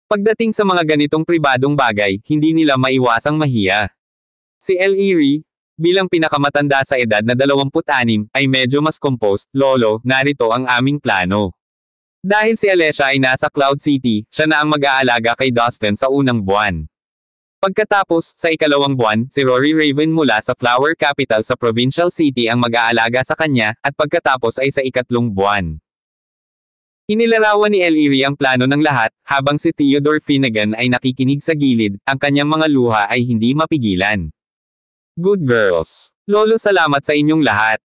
[SPEAKER 2] Pagdating sa mga ganitong pribadong bagay, hindi nila maiwasang mahiya. Si Ellery, bilang pinakamatanda sa edad na 26, ay medyo mas composed, lolo, narito ang aming plano. Dahil si Alessia ay nasa Cloud City, siya na ang mag-aalaga kay Dustin sa unang buwan. Pagkatapos, sa ikalawang buwan, si Rory Raven mula sa Flower Capital sa Provincial City ang mag-aalaga sa kanya, at pagkatapos ay sa ikatlong buwan. Inilarawan ni Ellery ang plano ng lahat, habang si Theodore Finnegan ay nakikinig sa gilid, ang kanyang mga luha ay hindi mapigilan. Good girls. Lolo, salamat sa inyong lahat.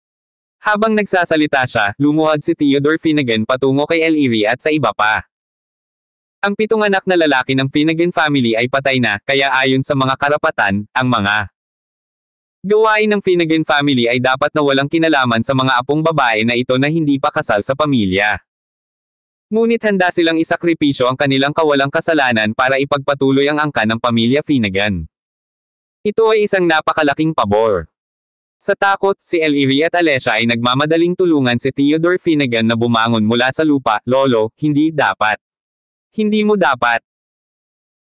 [SPEAKER 2] Habang nagsasalita siya, lumuhad si Theodore Finnegan patungo kay Ellery at sa iba pa. Ang 7 anak na lalaki ng Finnegan family ay patay na, kaya ayon sa mga karapatan, ang mga gawain ng Finnegan family ay dapat na walang kinalaman sa mga apong babae na ito na hindi pa kasal sa pamilya. Ngunit handa silang isakripisyo ang kanilang kawalang kasalanan para ipagpatuloy ang angkan ng pamilya Finnegan. Ito ay isang napakalaking pabor. Sa takot, si Ellery at Alessia ay nagmamadaling tulungan si Theodore Finnegan na bumangon mula sa lupa. Lolo, hindi dapat. Hindi mo dapat.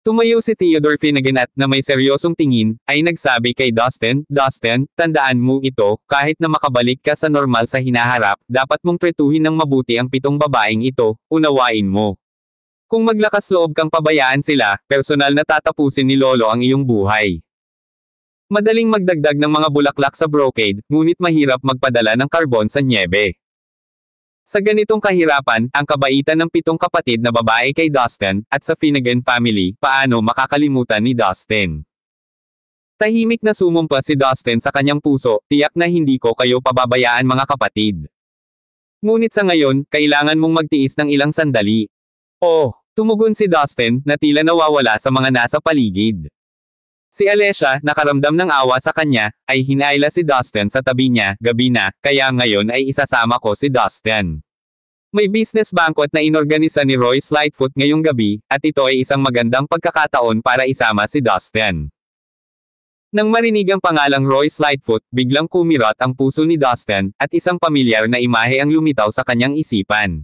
[SPEAKER 2] Tumayo si Theodore Finnegan at, na may seryosong tingin, ay nagsabi kay Dustin, Dustin, tandaan mo ito, kahit na makabalik ka sa normal sa hinaharap, dapat mong tretuhin ng mabuti ang 7 babaeng ito, unawain mo. Kung maglakas loob kang pabayaan sila, personal na tatapusin ni Lolo ang iyong buhay. Madaling magdagdag ng mga bulaklak sa brocade, ngunit mahirap magpadala ng karbon sa nyebe. Sa ganitong kahirapan, ang kabaitan ng 7 kapatid na babae kay Dustin, at sa Finnegan family, paano makakalimutan ni Dustin? Tahimik na sumumpa si Dustin sa kanyang puso, tiyak na hindi ko kayo pababayaan mga kapatid. Ngunit sa ngayon, kailangan mong magtiis ng ilang sandali. Oh, tumugon si Dustin, na tila nawawala sa mga nasa paligid. Si Alessia, nakaramdam ng awa sa kanya, ay hinayla si Dustin sa tabi niya, gabi na, kaya ngayon ay isasama ko si Dustin. May business banquet na inorganisa ni Royce Lightfoot ngayong gabi, at ito ay isang magandang pagkakataon para isama si Dustin. Nang marinig ang pangalang Royce Lightfoot, biglang kumirot ang puso ni Dustin, at isang pamilyar na imahe ang lumitaw sa kanyang isipan.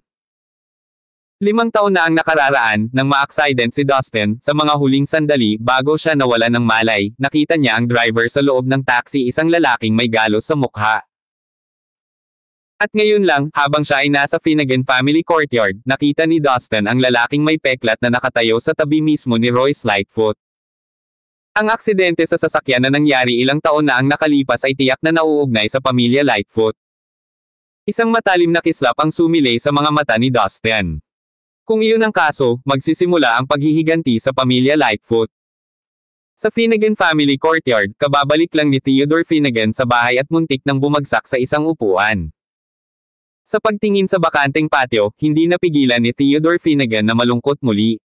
[SPEAKER 2] 5 taon na ang nakararaan, nang ma-accident si Dustin, sa mga huling sandali bago siya nawala ng malay, nakita niya ang driver sa loob ng taxi, isang lalaking may galos sa mukha. At ngayon lang, habang siya ay nasa Finnegan family courtyard, nakita ni Dustin ang lalaking may peklat na nakatayo sa tabi mismo ni Royce Lightfoot. Ang aksidente sa sasakyan na nangyari ilang taon na ang nakalipas ay tiyak na nauugnay sa pamilya Lightfoot. Isang matalim na kislap ang sumilay sa mga mata ni Dustin. Kung iyon ang kaso, magsisimula ang paghihiganti sa pamilya Lightfoot. Sa Finnegan family courtyard, kababalik lang ni Theodore Finnegan sa bahay at muntik nang bumagsak sa isang upuan. Sa pagtingin sa bakanteng patio, hindi napigilan ni Theodore Finnegan na malungkot muli.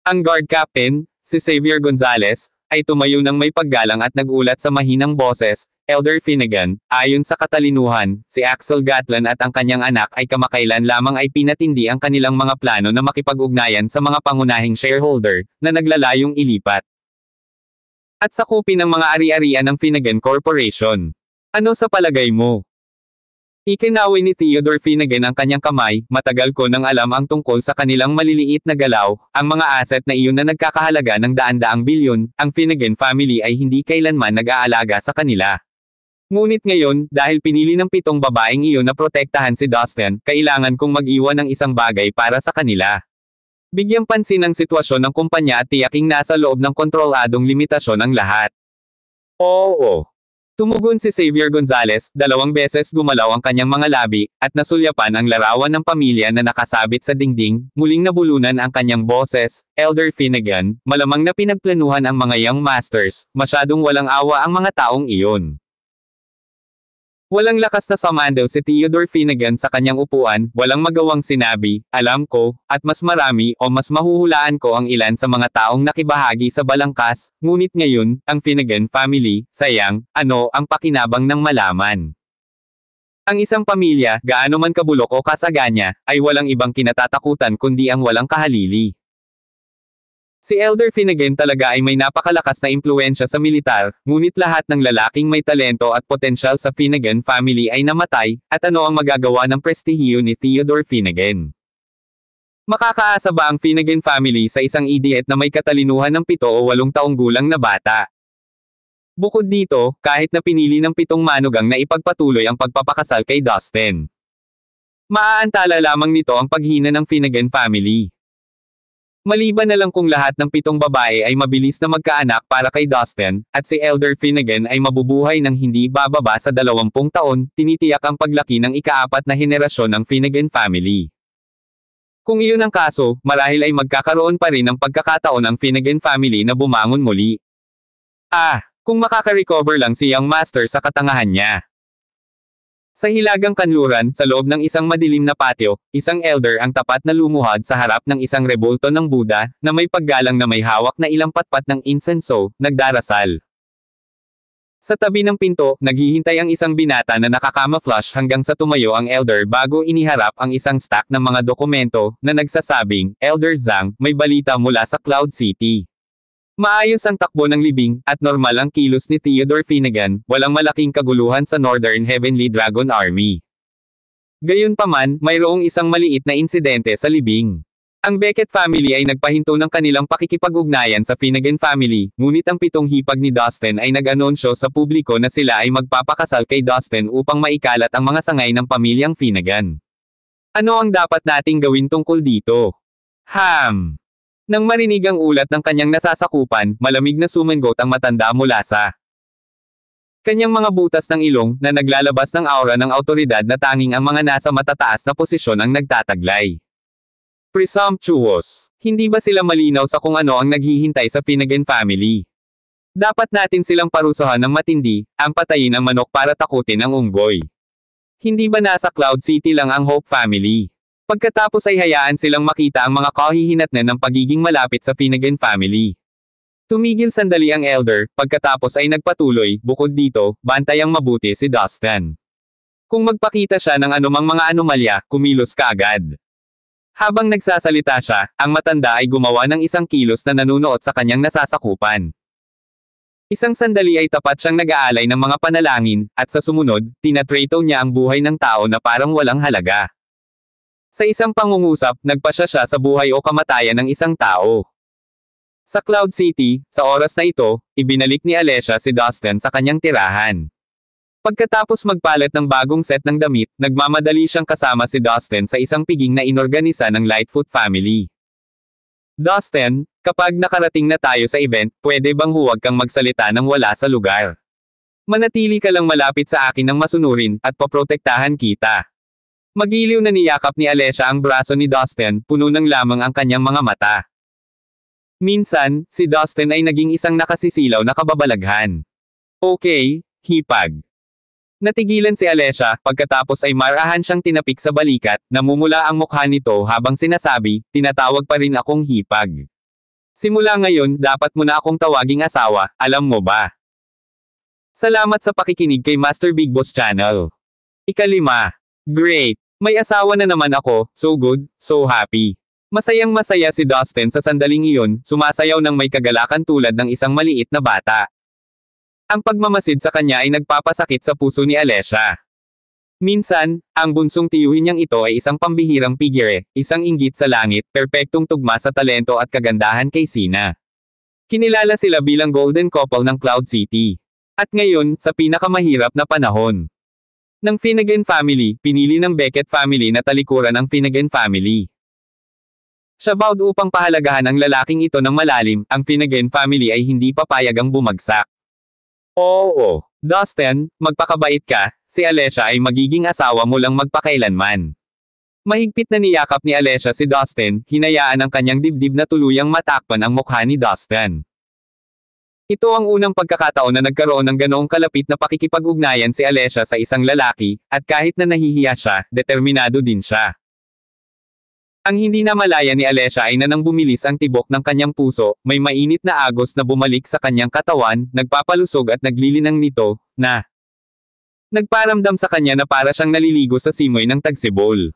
[SPEAKER 2] Ang guard captain, si Xavier Gonzalez, ay tumayo ng may paggalang at nagulat sa mahinang boses, Elder Finnegan, ayon sa katalinuhan, si Axel Gatland at ang kanyang anak ay kamakailan lamang ay pinatindi ang kanilang mga plano na makipag-ugnayan sa mga pangunahing shareholder, na naglalayong ilipat. At sakupin ng mga ari-arian ng Finnegan Corporation. Ano sa palagay mo? Ikinaway ni Theodore Finnegan ang kanyang kamay, matagal ko nang alam ang tungkol sa kanilang maliliit na galaw, ang mga asset na iyon na nagkakahalaga ng daan-daang bilyon, ang Finnegan family ay hindi kailanman nag-aalaga sa kanila. Ngunit ngayon, dahil pinili ng 7 babaeng iyon na protektahan si Dustin, kailangan kong mag-iwan ng isang bagay para sa kanila. Bigyang pansin ang sitwasyon ng kumpanya at tiyaking nasa loob ng kontroladong limitasyon ang lahat. Oo. Tumugon si Xavier Gonzalez, 2 beses gumalaw ang kanyang mga labi, at nasulyapan ang larawan ng pamilya na nakasabit sa dingding, muling nabulunan ang kanyang boses, Elder Finnegan, malamang na pinagplanuhan ang mga young masters, masyadong walang awa ang mga taong iyon. Walang lakas na sumandal si Theodore Finnegan sa kanyang upuan, walang magawang sinabi, alam ko, at mas marami o mas mahuhulaan ko ang ilan sa mga taong nakibahagi sa balangkas, ngunit ngayon, ang Finnegan family, sayang, ano ang pakinabang ng malaman. Ang isang pamilya, gaano man kabulok o kasaganya, ay walang ibang kinatatakutan kundi ang walang kahalili. Si Elder Finnegan talaga ay may napakalakas na impluwensya sa militar, ngunit lahat ng lalaking may talento at potensyal sa Finnegan family ay namatay, at ano ang magagawa ng prestihiyo ni Theodore Finnegan? Makakaasa ba ang Finnegan family sa isang idiot na may katalinuhan ng 7 o 8 taong gulang na bata? Bukod dito, kahit na pinili ng 7 manugang na ipagpatuloy ang pagpapakasal kay Dustin, maaantala lamang nito ang paghina ng Finnegan family. Maliban na lang kung lahat ng 7 babae ay mabilis na magkaanak para kay Dustin, at si Elder Finnegan ay mabubuhay ng hindi bababa sa 20 taon, tinitiyak ang paglaki ng ika-4 na henerasyon ng Finnegan family. Kung iyon ang kaso, marahil ay magkakaroon pa rin ng pagkakataon ang Finnegan family na bumangon muli. Kung makaka-recover lang si Young Master sa katangahan niya. Sa hilagang kanluran, sa loob ng isang madilim na patio, isang elder ang tapat na lumuhad sa harap ng isang rebulto ng Buddha, na may paggalang na may hawak na ilang patpat ng insenso, nagdarasal. Sa tabi ng pinto, naghihintay ang isang binata na nakakama-flush hanggang sa tumayo ang elder bago iniharap ang isang stack ng mga dokumento, na nagsasabing, Elder Zhang, may balita mula sa Cloud City. Maayos ang takbo ng libing, at normal ang kilos ni Theodore Finnegan, walang malaking kaguluhan sa Northern Heavenly Dragon Army. Gayunpaman, mayroong isang maliit na insidente sa libing. Ang Beckett family ay nagpahinto ng kanilang pakikipag-ugnayan sa Finnegan family, ngunit ang 7 hipag ni Dustin ay nag-anunsyo sa publiko na sila ay magpapakasal kay Dustin upang maikalat ang mga sangay ng pamilyang Finnegan. Ano ang dapat nating gawin tungkol dito? Nang marinig ang ulat ng kanyang nasasakupan, malamig na sumengot ang matanda mula sa kanyang mga butas ng ilong, na naglalabas ng aura ng awtoridad na tanging ang mga nasa matataas na posisyon ang nagtataglay. Presumptuous. Hindi ba sila malinaw sa kung ano ang naghihintay sa Finnegan family? Dapat natin silang parusahan ng matindi, ang patayin ang manok para takutin ang unggoy. Hindi ba nasa Cloud City lang ang Hope family? Pagkatapos ay hayaan silang makita ang mga kahihinatnan ng pagiging malapit sa Finnegan family. Tumigil sandali ang elder, pagkatapos ay nagpatuloy, bukod dito, bantayang mabuti si Dustin. Kung magpakita siya ng anumang mga anomalya, kumilos ka agad. Habang nagsasalita siya, ang matanda ay gumawa ng isang kilos na nanunuot sa kanyang nasasakupan. Isang sandali ay tapat siyang nag-aalay ng mga panalangin, at sa sumunod, tinatrato niya ang buhay ng tao na parang walang halaga. Sa isang pangungusap, nagpasya siya sa buhay o kamatayan ng isang tao. Sa Cloud City, sa oras na ito, ibinalik ni Alicia si Dustin sa kanyang tirahan. Pagkatapos magpalit ng bagong set ng damit, nagmamadali siyang kasama si Dustin sa isang piging na inorganisa ng Lightfoot family. Dustin, kapag nakarating na tayo sa event, pwede bang huwag kang magsalita nang wala sa lugar? Manatili ka lang malapit sa akin ng masunurin, at paprotektahan kita. Magiliw na niyakap ni Alicia ang braso ni Dustin, puno ng lamang ang kanyang mga mata. Minsan, si Dustin ay naging isang nakasisilaw na kababalaghan. Okay, hipag. Natigilan si Alicia, pagkatapos ay marahan siyang tinapik sa balikat, namumula ang mukha nito habang sinasabi, tinatawag pa rin akong hipag. Simula ngayon, dapat mo na akong tawaging asawa, alam mo ba? Salamat sa pakikinig kay Master Big Boss Channel. 5. Great! May asawa na naman ako, so good, so happy. Masayang masaya si Dustin sa sandaling iyon, sumasayaw ng may kagalakan tulad ng isang maliit na bata. Ang pagmamasid sa kanya ay nagpapasakit sa puso ni Alicia. Minsan, ang bunsong tiyuhin niyang ito ay isang pambihirang figure, isang inggit sa langit, perpektong tugma sa talento at kagandahan kay Sina. Kinilala sila bilang golden couple ng Cloud City. At ngayon, sa pinakamahirap na panahon ng Finnegan family, pinili ng Beckett family na talikuran ang Finnegan family. Siya vowed upang pahalagahan ang lalaking ito ng malalim, ang Finnegan family ay hindi papayagang bumagsak. Oo, Dustin, magpakabait ka, si Alessia ay magiging asawa mo lang magpakailanman. Mahigpit na niyakap ni Alessia si Dustin, hinayaan ang kanyang dibdib na tuluyang matakpan ang mukha ni Dustin. Ito ang unang pagkakataon na nagkaroon ng ganoong kalapit na pakikipag-ugnayan si Alessia sa isang lalaki, at kahit na nahihiya siya, determinado din siya. Ang hindi namalaya ni Alessia ay nanang bumilis ang tibok ng kanyang puso, may mainit na agos na bumalik sa kanyang katawan, nagpapalusog at naglilinang nito, na nagparamdam sa kanya na para siyang naliligo sa simoy ng tagsibol.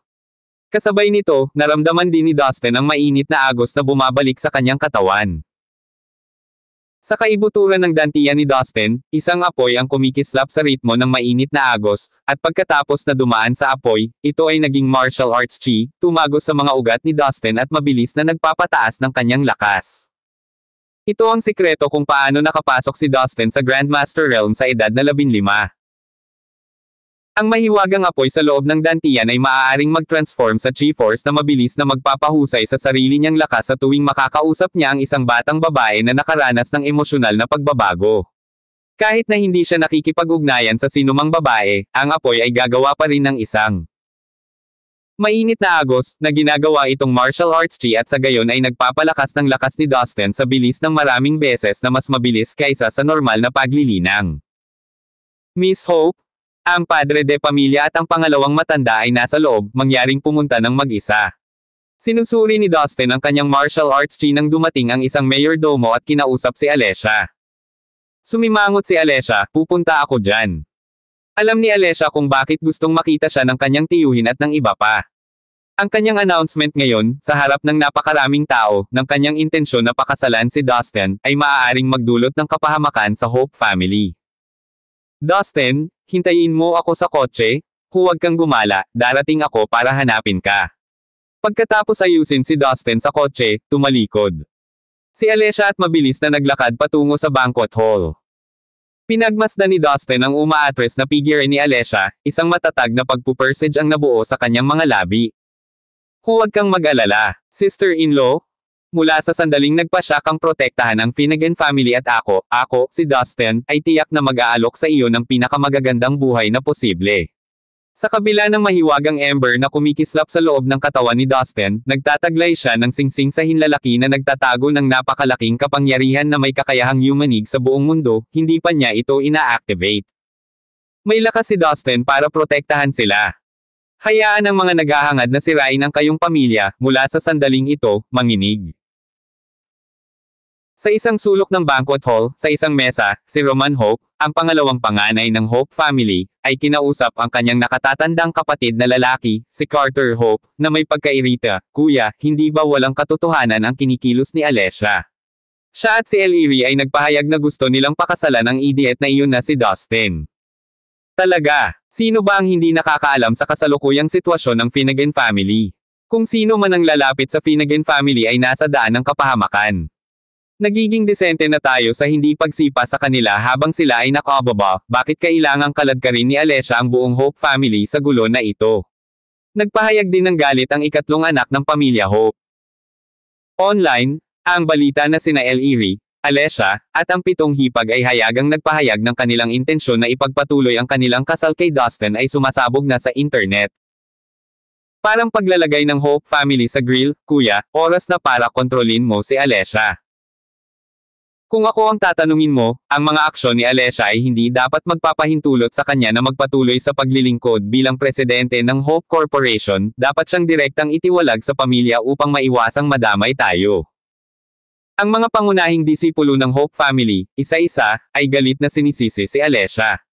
[SPEAKER 2] Kasabay nito, naramdaman din ni Dustin ang mainit na agos na bumabalik sa kanyang katawan. Sa kaibuturan ng dantiyan ni Dustin, isang apoy ang kumikislap sa ritmo ng mainit na agos, at pagkatapos na dumaan sa apoy, ito ay naging martial arts chi, tumagos sa mga ugat ni Dustin at mabilis na nagpapataas ng kanyang lakas. Ito ang sikreto kung paano nakapasok si Dustin sa Grandmaster Realm sa edad na 15. Ang mahiwagang apoy sa loob ng dantiyan ay maaaring mag-transform sa Chi-Force na mabilis na magpapahusay sa sarili niyang lakas sa tuwing makakausap niya ang isang batang babae na nakaranas ng emosyonal na pagbabago. Kahit na hindi siya nakikipag-ugnayan sa sinumang babae, ang apoy ay gagawa pa rin ng isang mainit na agos, na ginagawa itong martial arts chi at sa gayon ay nagpapalakas ng lakas ni Dustin sa bilis ng maraming beses na mas mabilis kaysa sa normal na paglilinang. Miss Hope, ang padre de pamilya at ang pangalawang matanda ay nasa loob, mangyaring pumunta ng mag-isa. Sinusuri ni Dustin ang kanyang martial arts chi nang dumating ang isang mayordomo at kinausap si Alessia. Sumimangot si Alessia, pupunta ako dyan. Alam ni Alessia kung bakit gustong makita siya ng kanyang tiyuhin at ng iba pa. Ang kanyang announcement ngayon, sa harap ng napakaraming tao, ng kanyang intensyon na pakasalan si Dustin, ay maaaring magdulot ng kapahamakan sa Hope family. Dustin, hintayin mo ako sa kotse, huwag kang gumala, darating ako para hanapin ka. Pagkatapos ayusin si Dustin sa kotse, tumalikod si Alessia at mabilis na naglakad patungo sa banquet hall. Pinagmasdan ni Dustin ang umaatres na figure ni Alessia, isang matatag na pagpupersage ang nabuo sa kanyang mga labi. Huwag kang mag-alala, sister-in-law. Mula sa sandaling nagpasya kang protektahan ang Finnegan family at ako, si Dustin, ay tiyak na mag-aalok sa iyo ng pinakamagagandang buhay na posible. Sa kabila ng mahiwagang ember na kumikislap sa loob ng katawan ni Dustin, nagtataglay siya ng singsing sa hinlalaki na nagtatago ng napakalaking kapangyarihan na may kakayahang yumanig sa buong mundo, hindi pa niya ito ina-activate. May lakas si Dustin para protektahan sila. Hayaan ang mga naghahangad na sirain ang kayong pamilya, mula sa sandaling ito, manginig. Sa isang sulok ng banquet hall, sa isang mesa, si Roman Hope, ang pangalawang panganay ng Hope family, ay kinausap ang kanyang nakatatandang kapatid na lalaki, si Carter Hope, na may pagkairita, "Kuya, hindi ba walang katotohanan ang kinikilos ni Alessia?" Siya at si Ellery ay nagpahayag na gusto nilang pakasalan ang idiot na iyon na si Dustin. Talaga, sino ba ang hindi nakakaalam sa kasalukuyang sitwasyon ng Finnegan family? Kung sino man ang lalapit sa Finnegan family ay nasa daan ng kapahamakan. Nagiging desente na tayo sa hindi pagsipa sa kanila habang sila ay nakababa, bakit kailangang kaladkarin ni Alessia ang buong Hope family sa gulo na ito? Nagpahayag din ng galit ang ikatlong anak ng pamilya Hope. Online, ang balita na sina Ellery, Alessia, at ang pitong hipag ay hayagang nagpahayag ng kanilang intensyon na ipagpatuloy ang kanilang kasal kay Dustin ay sumasabog na sa internet. Parang paglalagay ng Hope family sa grill, "Kuya, oras na para kontrolin mo si Alessia." Kung ako ang tatanungin mo, ang mga aksyon ni Alessia ay hindi dapat magpapahintulot sa kanya na magpatuloy sa paglilingkod bilang presidente ng Hope Corporation, dapat siyang direktang itiwalag sa pamilya upang maiwasang madamay tayo. Ang mga pangunahing disipulo ng Hope family, isa-isa, ay galit na sinisisi si Alessia.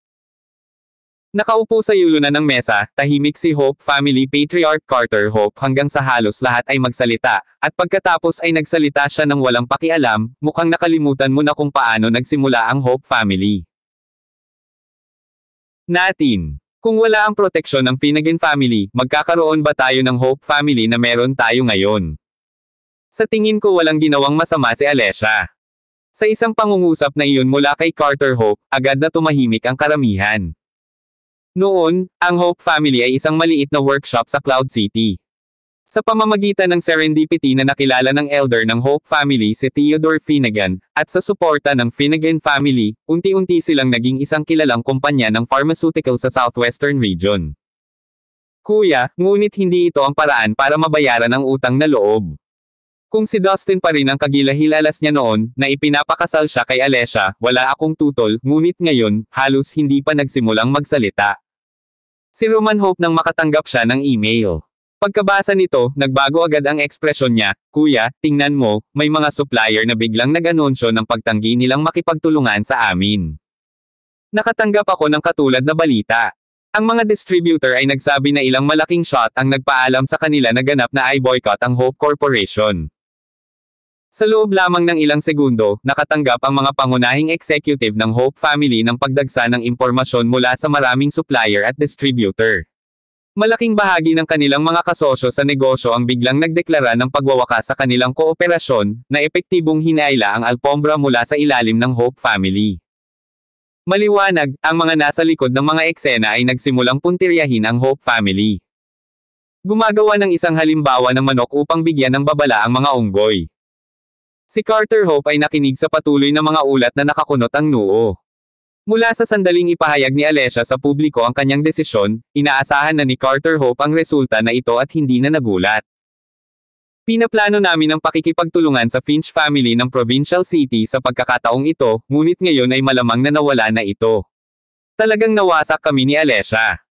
[SPEAKER 2] Nakaupo sa yulo na ng mesa, tahimik si Hope family patriarch Carter Hope hanggang sa halos lahat ay magsalita, at pagkatapos ay nagsalita siya ng walang pakialam, mukhang nakalimutan mo na kung paano nagsimula ang Hope family. Natin. Kung wala ang proteksyon ng Finnegan family, magkakaroon ba tayo ng Hope family na meron tayo ngayon? Sa tingin ko walang ginawang masama si Alessia. Sa isang pangungusap na iyon mula kay Carter Hope, agad na tumahimik ang karamihan. Noon, ang Hope family ay isang maliit na workshop sa Cloud City. Sa pamamagitan ng serendipity na nakilala ng elder ng Hope family si Theodore Finnegan, at sa suporta ng Finnegan family, unti-unti silang naging isang kilalang kumpanya ng pharmaceutical sa Southwestern region. Kuya, ngunit hindi ito ang paraan para mabayaran ang utang na loob. Kung si Dustin pa rin ang kagilahilalas niya noon, na ipinapakasal siya kay Alessia, wala akong tutol, ngunit ngayon, halos hindi pa nagsimulang magsalita. Si Roman Hope nang makatanggap siya ng email. Pagkabasa nito, nagbago agad ang ekspresyon niya, Kuya, tingnan mo, may mga supplier na biglang nag-anunsyo ng pagtanggi nilang makipagtulungan sa amin. Nakatanggap ako ng katulad na balita. Ang mga distributor ay nagsabi na ilang malaking shot ang nagpaalam sa kanila na ganap na i-boycott ang Hope Corporation. Sa loob lamang ng ilang segundo, nakatanggap ang mga pangunahing executive ng Hope family ng pagdagsa ng impormasyon mula sa maraming supplier at distributor. Malaking bahagi ng kanilang mga kasosyo sa negosyo ang biglang nagdeklara ng pagwawakas sa kanilang kooperasyon, na epektibong hinayla ang alpombra mula sa ilalim ng Hope family. Maliwanag, ang mga nasa likod ng mga eksena ay nagsimulang puntiryahin ang Hope family. Gumagawa ng isang halimbawa ng manok upang bigyan ng babala ang mga unggoy. Si Carter Hope ay nakinig sa patuloy na mga ulat na nakakunot ang noo. Mula sa sandaling ipahayag ni Alessia sa publiko ang kanyang desisyon, inaasahan na ni Carter Hope ang resulta na ito at hindi na nagulat. Pinaplano namin ang pakikipagtulungan sa Finch family ng Provincial City sa pagkakataong ito, ngunit ngayon ay malamang na nawala na ito. Talagang nawasak kami ni Alessia.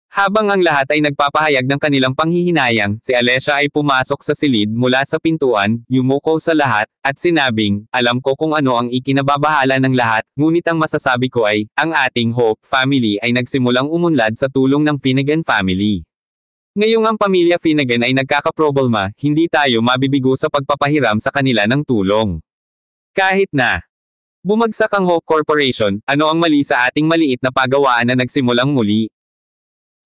[SPEAKER 2] Habang ang lahat ay nagpapahayag ng kanilang panghihinayang, si Alessia ay pumasok sa silid mula sa pintuan, yumuko sa lahat, at sinabing, alam ko kung ano ang ikinababahala ng lahat, ngunit ang masasabi ko ay, ang ating Hope family ay nagsimulang umunlad sa tulong ng Finnegan family. Ngayong ang pamilya Finnegan ay nagkakaproblema, hindi tayo mabibigo sa pagpapahiram sa kanila ng tulong. Kahit na bumagsak ang Hope Corporation, ano ang mali sa ating maliit na pagawaan na nagsimulang muli?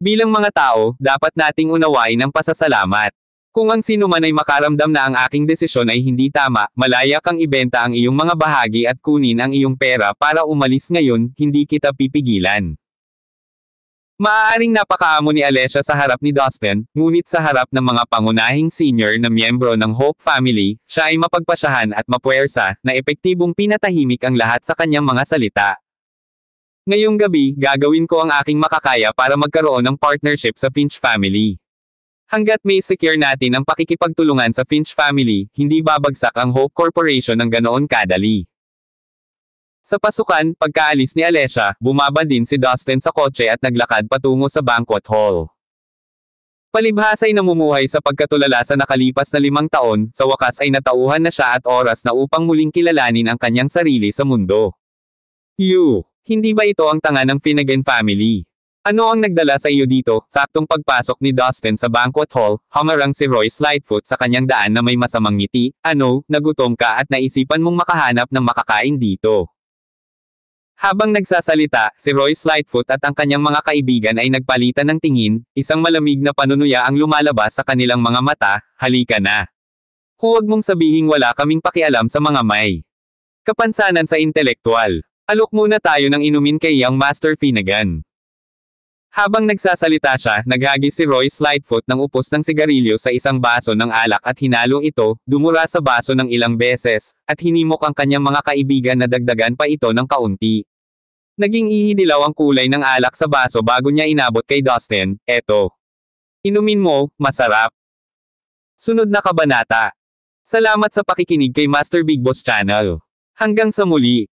[SPEAKER 2] Bilang mga tao, dapat nating unawain ang pasasalamat. Kung ang sino man ay makaramdam na ang aking desisyon ay hindi tama, malaya kang ibenta ang iyong mga bahagi at kunin ang iyong pera para umalis ngayon, hindi kita pipigilan. Maaaring napakaamo ni Alessia sa harap ni Dustin, ngunit sa harap ng mga pangunahing senior na miyembro ng Hope family, siya ay mapagpasyahan at mapuwersa, na epektibong pinatahimik ang lahat sa kanyang mga salita. Ngayong gabi, gagawin ko ang aking makakaya para magkaroon ng partnership sa Finch family. Hanggat may secure natin ang pakikipagtulungan sa Finch family, hindi babagsak ang Hope Corporation ng ganoon kadali. Sa pasukan, pagkaalis ni Alessia, bumaba din si Dustin sa kotse at naglakad patungo sa banquet hall. Palibhas ay namumuhay sa pagkatulala sa nakalipas na 5 taon, sa wakas ay natauhan na siya at oras na upang muling kilalanin ang kanyang sarili sa mundo. Hindi ba ito ang tanga ng Finnegan family? Ano ang nagdala sa iyo dito? Saktong pagpasok ni Dustin sa banquet hall, hamarang si Royce Lightfoot sa kanyang daan na may masamang ngiti. Ano, nagutom ka at naisipan mong makahanap ng makakain dito. Habang nagsasalita, si Royce Lightfoot at ang kanyang mga kaibigan ay nagpalitan ng tingin, isang malamig na panunuya ang lumalabas sa kanilang mga mata, halika na. Huwag mong sabihing wala kaming pakialam sa mga may kapansanan sa intelektual. Alok muna tayo ng inumin kay Young Master Finnegan. Habang nagsasalita siya, naghagis si Royce Lightfoot ng upos ng sigarilyo sa isang baso ng alak at hinalo ito, dumura sa baso ng ilang beses, at hinimok ang kanyang mga kaibigan na dagdagan pa ito ng kaunti. Naging ihidilaw ang kulay ng alak sa baso bago niya inabot kay Dustin, eto. Inumin mo, masarap. Sunod na kabanata. Salamat sa pakikinig kay Master Big Boss Channel. Hanggang sa muli.